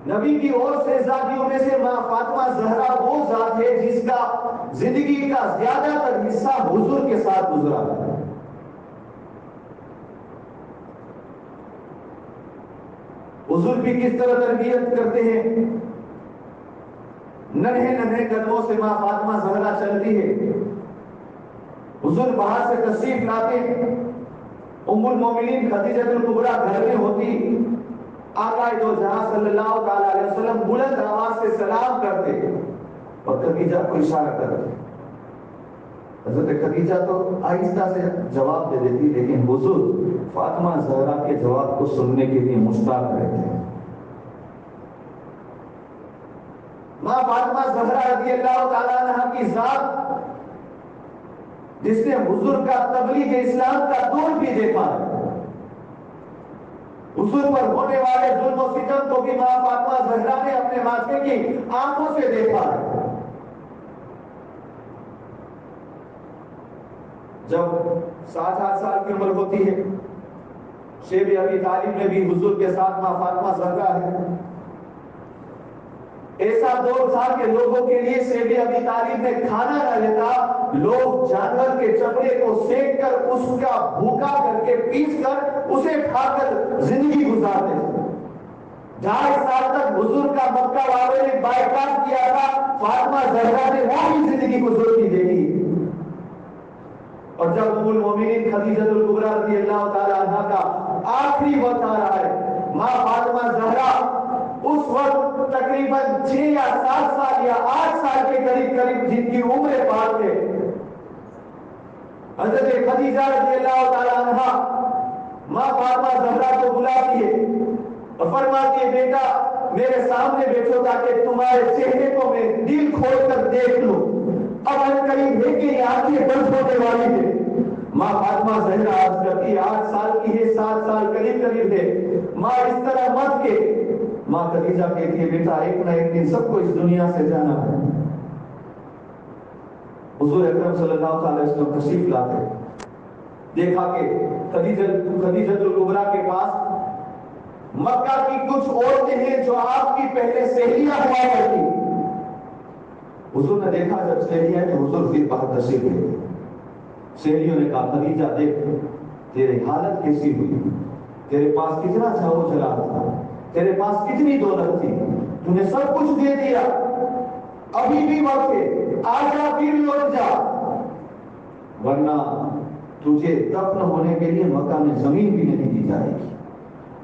نبی کی اور شہزادیوں میں سے ماں فاطمہ زہرا وہ ذات ہے جس کا زندگی کا زیادہ تر حصہ حضور کے ساتھ گزرا ہے۔ حضور بھی کس طرح تربیت کرتے ہیں، ننھے ننھے قدموں سے ماں فاطمہ زہرا چلتی ہے۔ حضور باہر سے تشریف لاتے ہیں، ام المومنین خدیجہ کبریٰ گھر میں ہوتی، آقا دو جہاں صلی اللہ تعالی علیہ وسلم بلند آواز سے سلام کرتے اور خدیجہ کو اشارہ کرتے۔ حضرت خدیجہ تو آہستہ سے جواب دے دیتی، لیکن حضور فاطمہ زہرا کے جواب کو سننے کے لیے مشتاق رہتے ہیں۔ ماں فاطمہ زہرا رضی اللہ تعالیٰ عنہ کی ذات جس نے حضور کا تبلیغ اسلام کا دور بھی دیکھا ہے، حضور پر ہونے والے ظلم و ستم کو بھی ماں فاطمہ زہرا نے اپنے ماتھے کی آنکھوں سے دیکھا ہے۔ جب 7-8 سال کی عمر ہوتی ہے، شیب ابی طالب میں بھی حضور کے ساتھ ماں فاطمہ زہرا ہے۔ ایسا دور تھا کہ لوگوں کے لیے شیب ابی طالب میں کھانا نہ لیتا، لوگ جانور کے چمڑے کو سینک کر اس کا بھوکا کر کے پیس کر اسے کھا کر زندگی گزارتے تھے۔ 2.5 سال تک حضور کا مکہ والوں نے بائیکاٹ کیا تھا، فاطمہ زہرا نے وہ بھی زندگی گزرتی دیکھی۔ اور جب ام المومنین خدیجہ کبریٰ رضی اللہ تعالی عنہا کا آخری وقت آ رہا ہے، ماں فاطمہ زہرا اس وقت تقریباً 6 یا 7 سال یا 8 سال کے قریب جن کی عمر پار تھے، حضرت خدیجہ رضی اللہ تعالی عنہا ماں فاطمہ زہرا کو بلاتی ہے اور فرماتی ہے بیٹا میرے سامنے بیٹھو تاکہ تمہارے چہرے کو میں دل کھول کر دیکھ لوں۔ اب ان قریب ہے کہ یہ آنکھیں بند ہونے والی ہے۔ ماں فاطمہ زہرا عرض کرتی ہے 8 سال کی ہے، 7 سال قریب ہے، ماں اس طرح مت کے۔ ماں خدیجہ کہتی ہے بیٹا ایک نہ ایک دن سب کو اس دنیا سے جانا ہے۔ حضور اکرم صلی اللہ علیہ وسلم تشریف لاتے، دیکھا کہ خدیجہ کبریٰ کے پاس مکہ کی کچھ عورتیں ہیں جو آپ کی پہلے سہیلیاں ہوا کرتی۔ حضور نے دیکھا جب سہیلیاں تو حضور پھر باہر تشریف لے گئے۔ سہیلیوں نے کہا خدیجہ دیکھ تیری حالت کیسی ہوئی، تیرے پاس کتنا جاؤ جلال تھا، تیرے پاس کتنی دولت تھی، تو نے سب کچھ دے دیا، ابھی بھی وقت ہے، آجا پھر لوٹ جا، ورنہ تجھے دفن ہونے کے لیے مکہ میں زمین بھی نہیں دی جائے گی۔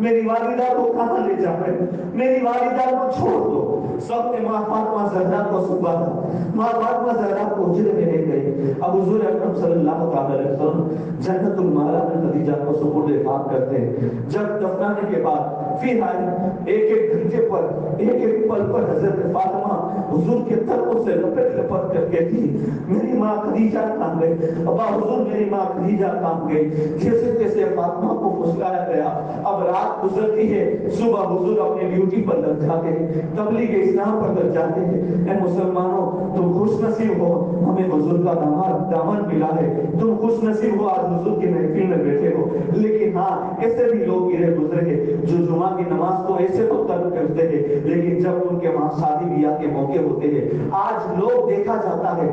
میری والدہ کو کہاں لے جا رہے؟ میری والدہ کو چھوڑ دو۔ سب نے ماں فاطمہ زہرا کو سنبھالا، ماں فاطمہ زہرا کو حجرے میں لے گئے۔ اب حضور اکرم صلی اللہ علیہ وسلم جنت المالا میں خدیجہ کو سپرد خاک کرتے ہیں۔ جب دفنانے کے بعد پھر ایک ایک گھنٹے پر، ایک ایک پل پر حضرت فاطمہ حضور کے تلوں سے لپٹ لپٹ کر کہتی میری ماں خدیجہ کہاں گئی؟ ابا حضور میری ماں خدیجہ کہاں گئی؟ جیسے تیسے فاطمہ کو پھسلایا گیا۔ اب رات گزرتی ہے، صبح حضور اپنی ڈیوٹی پر لگ جاتے ہیں، تبلیغ اسلام پر لگ جاتے ہیں۔ اے مسلمانوں، تم خوش نصیب ہو، ہمیں حضور کا دامن ملا ہے۔ تم خوش نصیب ہو، آج حضور کی محفل میں بیٹھے ہو۔ لیکن ہاں، ایسے بھی لوگ گرے گزرے ہیں جو جمعہ کی نماز کو ایسے تو ترک کرتے ہیں، لیکن جب ان کے وہاں شادی بیاہ کے موقع ہوتے ہیں، آج لوگ دیکھا جاتا ہے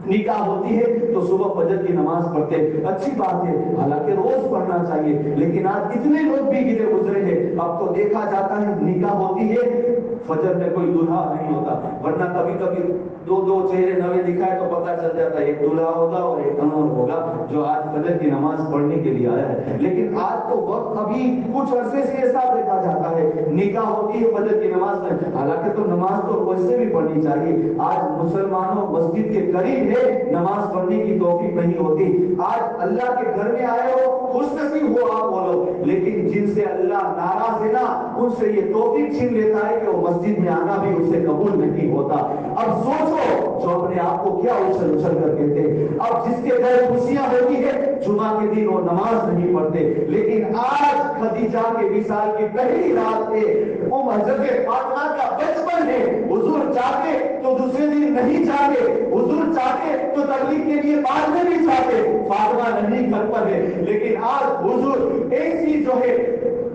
نکاح ہوتی ہے تو صبح فجر کی نماز پڑھتے، اچھی بات ہے، حالانکہ روز پڑھنا چاہیے، لیکن آج اتنے لوگ بھی گرے گزرے ہیں، اب تو دیکھا جاتا ہے نکاح ہوتی ہے فجر میں کوئی دلہا نہیں ہوتا، ورنہ کبھی کبھی دو دو چہرے نوے دکھائے تو پتہ چل جاتا ہے ایک دلہا ہوگا اور ایک انور ہوگا جو آج فجر کی نماز پڑھنے کے لیے آیا ہے۔ لیکن آج تو وقت ابھی کچھ عرصے سے ایسا دیکھا جاتا ہے نکاح ہوتی ہے فجر کی نماز میں، حالانکہ تو نماز تو ویسے بھی پڑھنی چاہیے۔ آج مسلمانوں مسجد کے قریب ہے، نماز پڑھنے کی توفیق نہیں ہوتی۔ آج اللہ کے گھر میں آئے ہو، خوش نصیب ہو آپ بولو، لیکن جن سے اللہ ناراض ہے نا، ان سے یہ توفیق چھین لیتا ہے کہ وہ مسجد میں آنا بھی اس سے قبول نہیں ہوتا۔ اب سوچو جو اپنے آپ کو کیا اچھل اچھل کر کہتے ہیں، اب جس کے گھر خوشیاں ہوتی ہے جمعہ کے دن وہ نماز نہیں پڑھتے، لیکن آج خدیجہ کے وصال کی پہلی رات ہے، حضرت فاطمہ کا بچپن ہے، حضور چاہتے تو دوسرے دن نہیں چاہتے، حضور چاہتے تو تبلیغ کے لیے بعد میں بھی چاہتے، فاطمہ نہیں گھر پر ہے، لیکن آج حضور ایسی جو ہے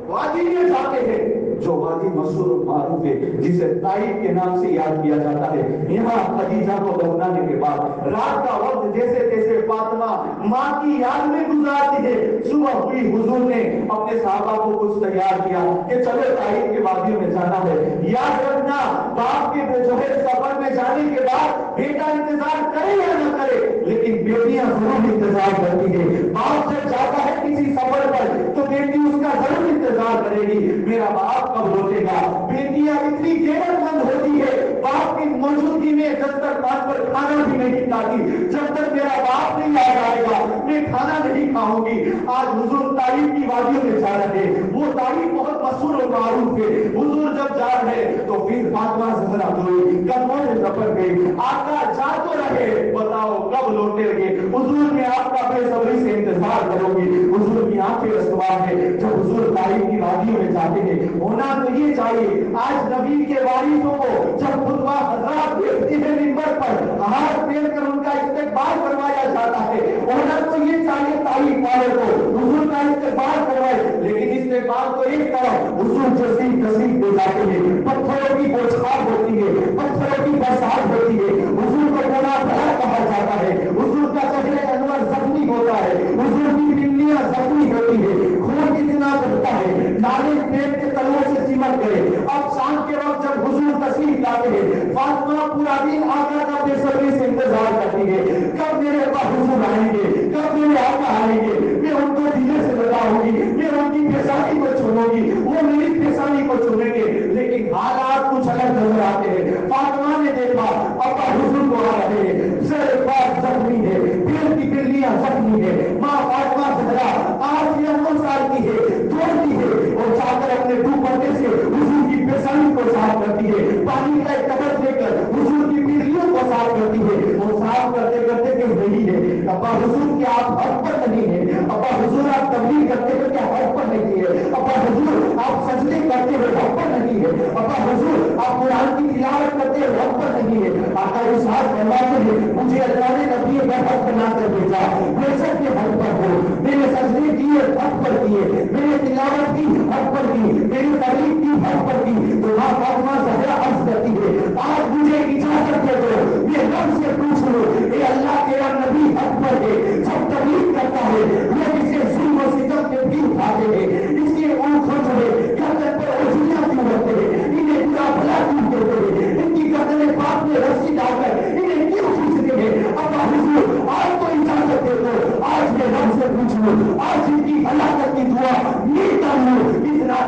وادی میں جاتے ہیں جو وادی مشہور و معروف ہے جسے طائف کے نام سے یاد کیا جاتا ہے۔ یہاں خدیجہ کو دفنانے کے بعد رات کا وقت جیسے تیسے فاطمہ ماں کی یاد میں گزارتی ہے، صبح ہوئی حضور نے اپنے صحابہ کو کچھ تیار کیا کہ چلو طائف کے وادیوں میں جانا ہے۔ یاد رکھنا باپ کے جو ہے سفر میں جانے کے بعد بیٹا انتظار کرے یا نہ کرے، لیکن بیٹیاں ضرور انتظار کرتی ہے۔ باپ جب جاتا ہے کسی سفر پر تو بیٹی اس کا ضرور انتظار کرے گی، میرا باپ کب لوٹے گا۔ بیٹیاں اتنی غیرت مند ہوتی ہے، باپ کی موجودگی میں دسترخوان پر کھانا بھی نہیں کھاتی، جب تک میرا باپ نہیں آ جائے گا میں کھانا نہیں کھاؤں گی۔ آج حضور طائف کی وادیوں میں جا رہے ہیں، وہ طائف بہت مشہور و معروف ہے، حضور جب جا رہے تو پھر فاطمہ زہرا ہوئی، قدموں میں لپٹ گئی، آقا جا تو رہے، بتاؤ کب لوٹے گے؟ حضور میں آپ کا بے صبری سے انتظار کروں گی۔ حضور کی آنکھیں رسوا ہے، جب حضور طائف کی وادیوں میں جاتے ہیں ہونا تو یہ چاہیے، آج نبی کے وارثوں کو جب خطبہ حضرات دیکھتے ہیں منبر پر ہاتھ پھیر کر ان کا استقبال کروایا جاتا ہے، ہونا تو یہ چاہیے طائف والے کو حضور کا استقبال کروائے، لیکن استقبال تو ایک طرف حضور جیسی کثیر ہو جاتے ہیں، پتھروں کی بوچھار ہوتی ہے، پتھروں کی برسات ہوتی ہے، حضور کو گولا بھرا کہا جاتا ہے، حضور کا چہرہ انور زخمی ہوتا ہے، حضور کی بینیاں زخمی ہوتی ہے، خون کتنا بہتا ہے، نالے پیٹ کے تلوں سے چمٹ گئے۔ اب شام کے وقت جب حضور تشریف لاتے ہیں، فاطمہ پورا دن آقا کا بے صبری سے انتظار کرتی ہے، کب میرے ابا حضور آئیں گے، کب میرے آقا آئیں گے، میں ان کو دینے سے لگاؤں گی، میں ان کی پیشانی کو چھوڑوں گی، وہ میری پیشانی کو چھوڑیں گے، لیکن حالات کچھ الگ نظر آتے ہیں۔ فاطمہ نے دیکھا ابا حضور کو آ رہے ہیں، سر پاس زخمی ہے، پیر کی بلیاں زخمی ہے، ماں فاطمہ زہرا 8 یا 9 سال کی ہے، دوڑتی ہے اور جا کر اپنے دوپٹے سے حضور کی پیشانی کو صاف کرتی ہے، پانی کا ایک قطرہ لے کر حضور کی بلیوں کو صاف کرتی ہے، وہ صاف کرتے کرتے کہ وہی ہے ابا حضور کیا آپ حق پر نہیں ہے، ابا حضور آپ تبلیغ کرتے ہوئے کیا حق پر نہیں ہے، ابا حضور آپ سجدے کرتے ہوئے حق پر نہیں ہے، ابا حضور آپ قرآن کی تلاوت کرتے ہوئے حق پر نہیں ہے۔ آقا ارشاد فرماتے ہیں مجھے اللہ نے نبی کا حق بنا کر بھیجا، بے شک کے حق پر ہو، میں نے سجدے کیے حق پر کیے، میں نے تلاوت کی حق پر کی، میری تبلیغ کی حق پر کی، تو ماں فاطمہ زہرا عرض کرتی ہے آج مجھے اجازت دے دو میں رب سے پوچھ لوں، اے اللہ تیرا نبی حق پر ہے، جب تبلیغ کرتا ہے لوگ اسے ظلم و ستم کے بھی اٹھاتے ہیں، اس کے آنکھوں سے گردن پر اجلیاں کیوں رکھتے ہیں، انہیں برا بھلا کیوں کہتے ہیں، ان کی گردنیں پاپ میں رسی ڈال کر انہیں کیوں کھینچتے ہیں؟ ابا حضور آج تو اجازت دے دو، آج میں رب سے پوچھ لوں، آج ان کی ہلاکت کی دعا نیتا ہوں، اس رات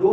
2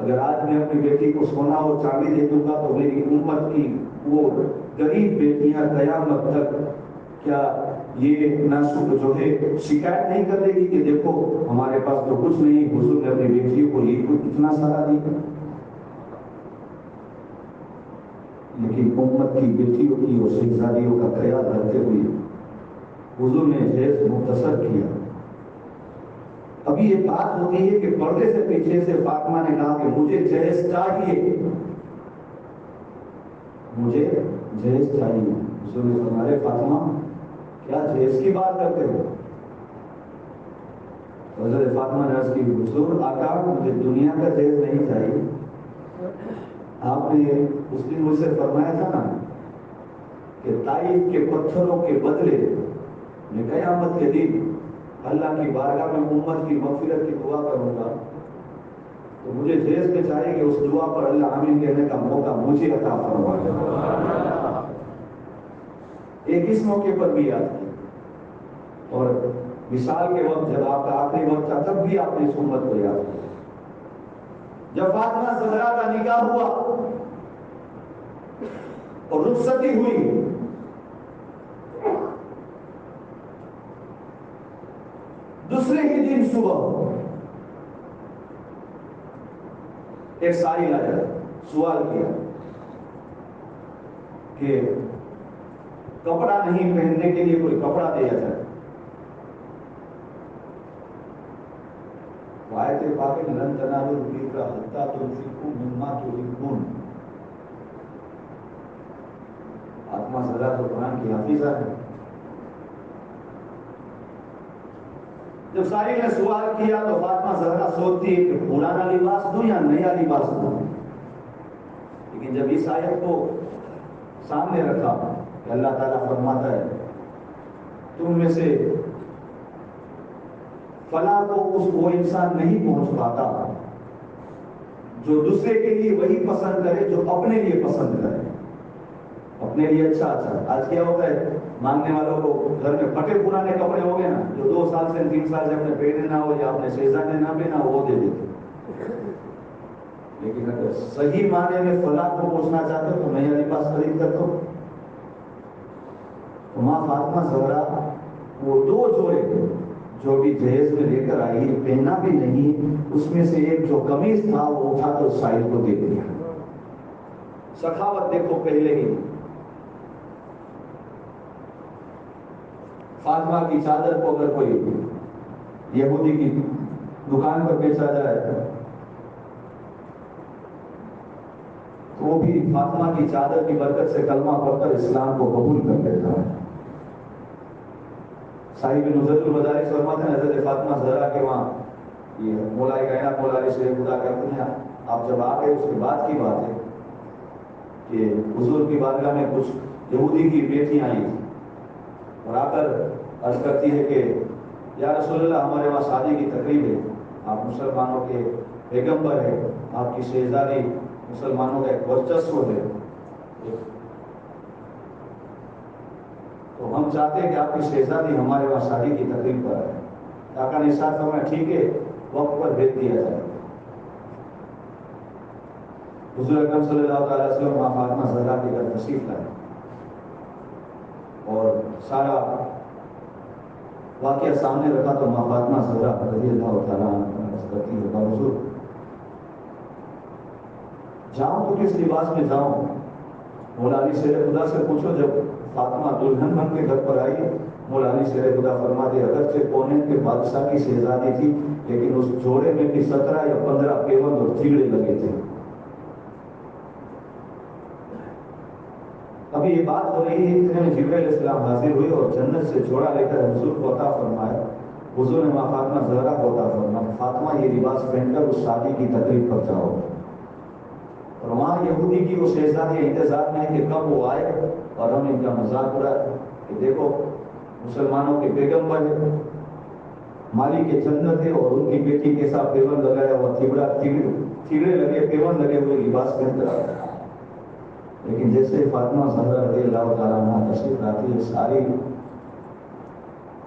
اگر آج میں اپنی بیٹی کو سونا اور چاندی دے دوں گا تو میری امت کی وہ غریب بیٹیاں قیامت تک کیا یہ ناسب جو ہے شکایت نہیں کر دے گی کہ دیکھو ہمارے پاس تو کچھ نہیں، حضور نے اپنی بیٹیوں کو اتنا سارا دیا؟ لیکن امت کی بیٹیوں کی اور شہزادیوں کا خیال رکھتے ہوئے حضور نے جہیز مختصر کیا۔ ابھی یہ بات ہوتی ہے کہ پردے سے پیچھے سے فاطمہ نے کہا کہ مجھے جہیز چاہیے، مجھے جہیز چاہیے۔ حضور نے فرمایا فاطمہ کیا جہیز کی بات کرتے ہو؟ حضرت فاطمہ نے عرض کی حضور آقا مجھے دنیا کا جہیز نہیں چاہیے، آپ نے اس دن مجھ سے فرمایا تھا نا کہ طائف کے پتھروں کے بدلے میں قیامت کے دن اللہ کی بارگاہ میں امت کی مغفرت کی دعا کروں گا، تو مجھے جہیز میں چاہیے کہ اس دعا پر اللہ آمین کہنے کا موقع مجھے عطا فرمائے۔ ایک اس موقع پر بھی یاد کی، اور مثال کے وقت جب آپ کا آخری وقت تھا تب بھی آپ نے اس امت کو یاد کیا۔ جب فاطمہ زہرا کا نکاح ہوا اور رخصتی ہوئی، دوسرے ہی دن صبح ایک سائل آیا، سوال کیا کہ کپڑا نہیں پہننے کے لیے کوئی کپڑا دیا جائے۔ آیت پاک میں لن تنالوا البر حتى تنفقوا مما تحبون، فاطمہ زہرا تو قرآن کی حافظہ ہے۔ جب سائل نے سوال کیا تو فاطمہ زہرا سوچتی ہے کہ پرانا لباس دوں یا نیا لباس دوں، لیکن جب اس آیت کو سامنے رکھا کہ اللہ تعالیٰ فرماتا ہے تم میں سے فلاں کو وہ انسان نہیں پہنچ پاتا جو دوسرے کے لیے وہی پسند کرے جو اپنے لیے پسند کرے، اپنے لیے اچھا۔ آج کیا ہوتا ہے مانگنے والوں کو گھر میں پھٹے پرانے کپڑے ہو گئے نا، جو 2 سال سے 3 سال سے اپنے پہنے نہ ہو یا اپنے شہزادے نہ پہنا وہ دے دیتے۔ لیکن اگر صحیح معنی میں فلاں کو پہنچنا چاہتے ہو تو نیا لباس خرید کر دو۔ ماں فاطمہ زہرا وہ 2 جوڑے جو بھی جہیز میں لے کر آئی پہنا بھی نہیں، اس میں سے ایک جو قمیص تھا وہ اٹھا کر سائل کو دے دیا۔ سخاوت دیکھو پہلے ہی۔ فاطمہ کی چادر کو اگر کوئی یہودی کی دکان پر بیچا جائے تو وہ بھی فاطمہ کی چادر کی برکت سے کلمہ پڑھ کر اسلام کو قبول کر لیتا ہے۔ صاحب نظرت المدارس فرماتے ہیں حضرت فاطمہ زہرا کے وہاں یہ مولا کائنات مولا علی شریف خدا کرتے ہیں، آپ جب آ گئے اس کے بعد کی بات ہے کہ حضور کی بارگاہ میں کچھ یہودی کی بیٹیاں آئی اور آ کر عرض کرتی ہے کہ یا رسول اللہ ہمارے وہاں شادی کی تقریب ہے، آپ مسلمانوں کے پیغمبر ہیں، آپ کی شہزادی مسلمانوں کا ایک ورچسو ہے، تو ہم چاہتے ہیں کہ آپ کی شہزادی ہمارے وہاں شادی کی تقریب پر آئے۔ آقا نے ارشاد فرمایا ٹھیک ہے وقت پر بھیج دیا جائے۔ حضور اکرم صلی اللہ تعالی وسلم ماں فاطمہ زہرا کے گھر تشریف لائے اور سارا واقعہ سامنے رکھا تو ماں فاطمہ زہرا رضی اللہ تعالیٰ عنہ کرتی ہے حضور جاؤں تو کس لباس میں جاؤں؟ مولا علی شیر خدا سے پوچھو۔ جب فاطمہ دلہن بن کے گھر پر آئی مولا علی شیر خدا فرماتے اگرچہ کونے کے بادشاہ کی شہزادی تھی لیکن اس جوڑے میں بھی 17 یا 15 پیوند اور تھیگڑے لگے تھے۔ ابھی یہ بات ہو رہی ہے اتنے میں جبرائیل علیہ السلام حاضر ہوئے اور جنت سے جوڑا لے کر حضور کو عطا فرمایا۔ حضور نے ماں فاطمہ زہرا کو عطا فرمایا فاطمہ یہ لباس پہن کر اس شادی کی تقریب پر جاؤ۔ اور وہاں یہودی کی وہ شہزادی انتظار میں ہے کہ کب وہ آئے اور ہم ان کا مذاق اڑائے کہ دیکھو مسلمانوں کے پیغمبر ہے، مالک کے جنت ہے اور ان کی بیٹی کے ساتھ پیوند لگایا ہوا تھیگڑے لگے پیوند لگے ہوئے لباس پہن کر آیا۔ لیکن جیسے فاطمہ زہرا رضی اللہ تعالیٰ عنہ تشریف لاتی ہے ساری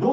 2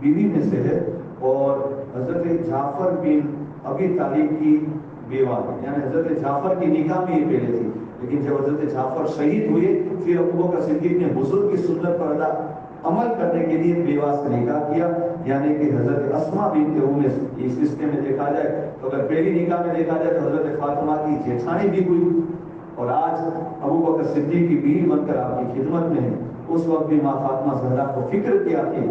بیوی میں سے ہے اور حضرت جعفر بن ابی طالب کی بیوہ ہے، یعنی حضرت جعفر کی نکاح میں یہ پہلے تھی، لیکن جب حضرت جعفر شہید ہوئے پھر ابو بکر صدیق نے حضور کی سنت پر عمل کرنے کے لیے بیوہ سے نکاح کیا، یعنی کہ حضرت اسماء بنت امیس۔ اس رشتے میں دیکھا جائے تو اگر پہلی نکاح میں دیکھا جائے تو حضرت فاطمہ کی جیٹھانی بھی ہوئی، اور آج ابو بکر صدیق کی بیوی بن کر آپ کی خدمت میں ہے۔ اس وقت بھی ماں فاطمہ زہرا کو فکر کیا تھی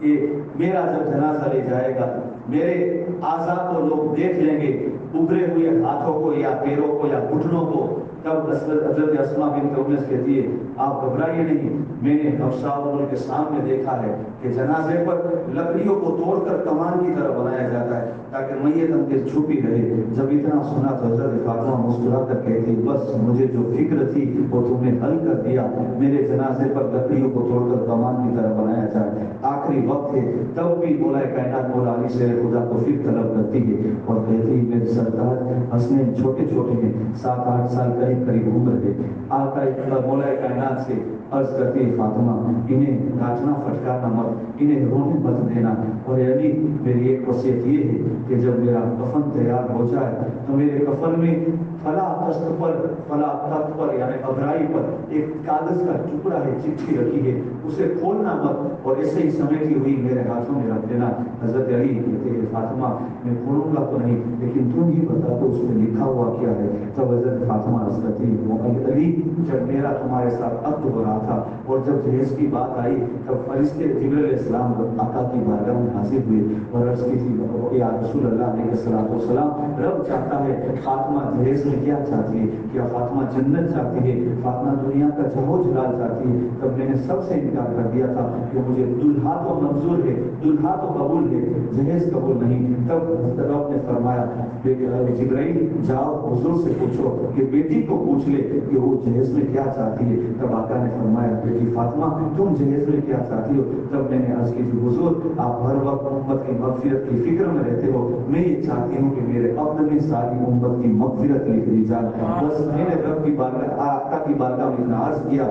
کہ میرا جب جنازہ لے جائے گا میرے اعضاء کو لوگ دیکھ لیں گے، ابھرے ہوئے ہاتھوں کو یا پیروں کو یا گھٹنوں کو، تب حضرت اسماء بنت امیس کہتی ہے آپ گھبرائیے نہیں، میں نے حفصہ کے سامنے دیکھا ہے کہ جنازے پر لکڑیوں کو توڑ کر کمان کی طرح بنایا جاتا ہے تاکہ میت اندر چھپی رہے۔ جب اتنا سنا تو حضرت فاطمہ مسکرا کر کہتی بس مجھے جو فکر تھی وہ تم نے حل کر دیا، میرے جنازے پر لکڑیوں کو توڑ کر کمان کی طرح بنایا جائے، آخری وقت ہے، تب بھی مولا کائنات مولا علی سے خدا کو پھر طلب کرتی ہے اور کہتی ہے میرے سرکار حسنین چھوٹے چھوٹے ہیں، 7-8 سال قریب قریب عمر ہے، آقا مولا کائنات سے عرض کرتی ہے فاطمہ انہیں ڈانٹنا پھٹکارنا مت، انہیں رونے مت دینا، اور علی میری ایک وصیت یہ ہے کہ جب میرا کفن تیار ہو جائے تو میرے کفن میں فلاں تخت پر فلاں تخت پر یعنی ابرائی پر ایک کاغذ کا ٹکڑا ہے، چٹھی رکھی ہے، اسے کھولنا مت اور ایسے ہی سمیٹی ہوئی میرے ہاتھوں میں رکھ دینا۔ حضرت علی کہتے ہیں فاطمہ میں کھولوں گا تو نہیں لیکن تم ہی بتا تو اس میں لکھا ہوا کیا ہے۔ تب حضرت فاطمہ عرض کرتی ہے علی جب میرا تمہارے ساتھ عقد ہو رہا تھا اور جب جہیز کی بات آئی تب فرشتے جبرائیل علیہ السلام آقا کی بارگاہ میں حاضر ہوئے اور عرض کی تھی یا رسول اللہ علیہ السلام رب چاہتا ہے فاطمہ جہیز میں کیا چاہتی ہے، کیا فاطمہ جنت چاہتی ہے، فاطمہ دنیا کا جہو جلال چاہتی ہے؟ تب میں نے سب سے انکار کر دیا تھا کہ مجھے دلہا تو منظور ہے، دلہا تو قبول ہے، جہیز قبول نہیں۔ تب رب نے فرمایا جبرائیل جاؤ حضور سے پوچھو کہ بیٹی کو پوچھ لے کہ وہ جہیز میں کیا چاہتی ہے۔ تب آقا نے فرمایا بیٹی فاطمہ تم جہیز میں کیا چاہتی ہو؟ تب میں نے عرض کی حضور آپ ہر وقت امت کی مغفرت کی فکر میں رہتے ہو، میں یہ چاہتی ہوں کہ میرے عقد میں ساری امت کی مغفرت لکھ دی جائے۔ بس میں نے رب کی بارگاہ آقا کی بارگاہ میں اتنا عرض کیا،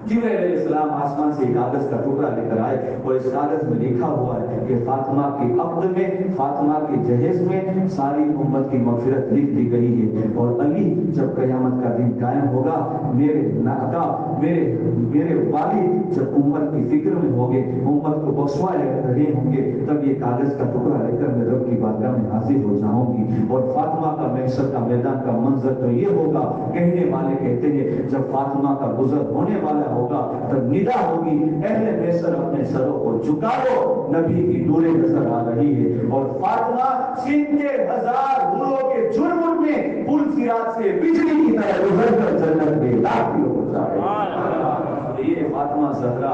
جبرائیل علیہ السلام آسمان سے کاغذ کا ٹکڑا لے کر آئے اور اس کاغذ میں لکھا ہوا ہے کہ فاطمہ کے عقد میں فاطمہ کے جہیز میں ساری امت کی مغفرت لکھ دی گئی ہے، اور علی جب قیامت کا دن قائم ہوگا میرے ناقا میرے والد جب امت کی فکر میں ہوں گے، امت کو بخشوا رہے ہوں گے، تب یہ کاغذ کا ٹکڑا لے کر میں رب کی بارگاہ میں حاضر ہو جاؤں گی، اور فاطمہ کا محشر کا میدان کا منظر تو یہ ہوگا، کہنے والے کہتے ہیں جب فاطمہ کا گزر ہونے والا ہوگا تب ندا ہوگی اہل محشر اپنے سروں کو جھکا دو، نبی کی نور نظر آ رہی ہے، اور فاطمہ سن کے 1000 گھروں کے جرم میں پل صراط سے بجلی کی طرح گزر کر جنت میں داخل ہو جائے۔ یہ فاطمہ زہرا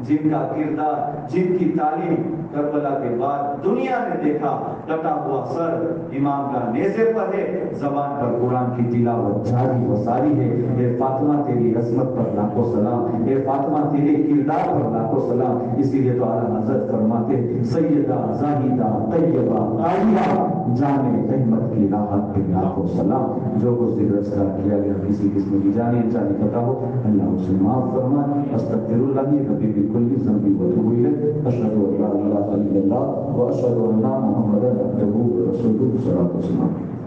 جن کا کردار جن کی تعلیم کربلا کے بعد دنیا نے دیکھا، کٹا ہوا سر امام کا نیزے پر ہے، زبان پر قرآن کی تلاوت جاری و ساری ہے۔ اے فاطمہ تیری عظمت پر لاکھوں سلام، اے فاطمہ تیرے کردار پر لاکھوں سلام۔ اسی لیے تو اعلیٰ حضرت فرماتے سیدہ زاہدہ طیبہ عالیہ جان احمد کی راحت پہ لاکھوں سلام۔ جو کچھ ذکر اذکار کیا گیا کسی قسم کی جانی انسانی پتہ ہو اللہ اسے معاف فرمائے۔ استغفر اللہ ربی بکل ذنب واتوب الیہ، اشہد ان لا الہ الا اللہ واشهد ان محمدا عبده ورسوله صلی اللہ علیہ وسلم۔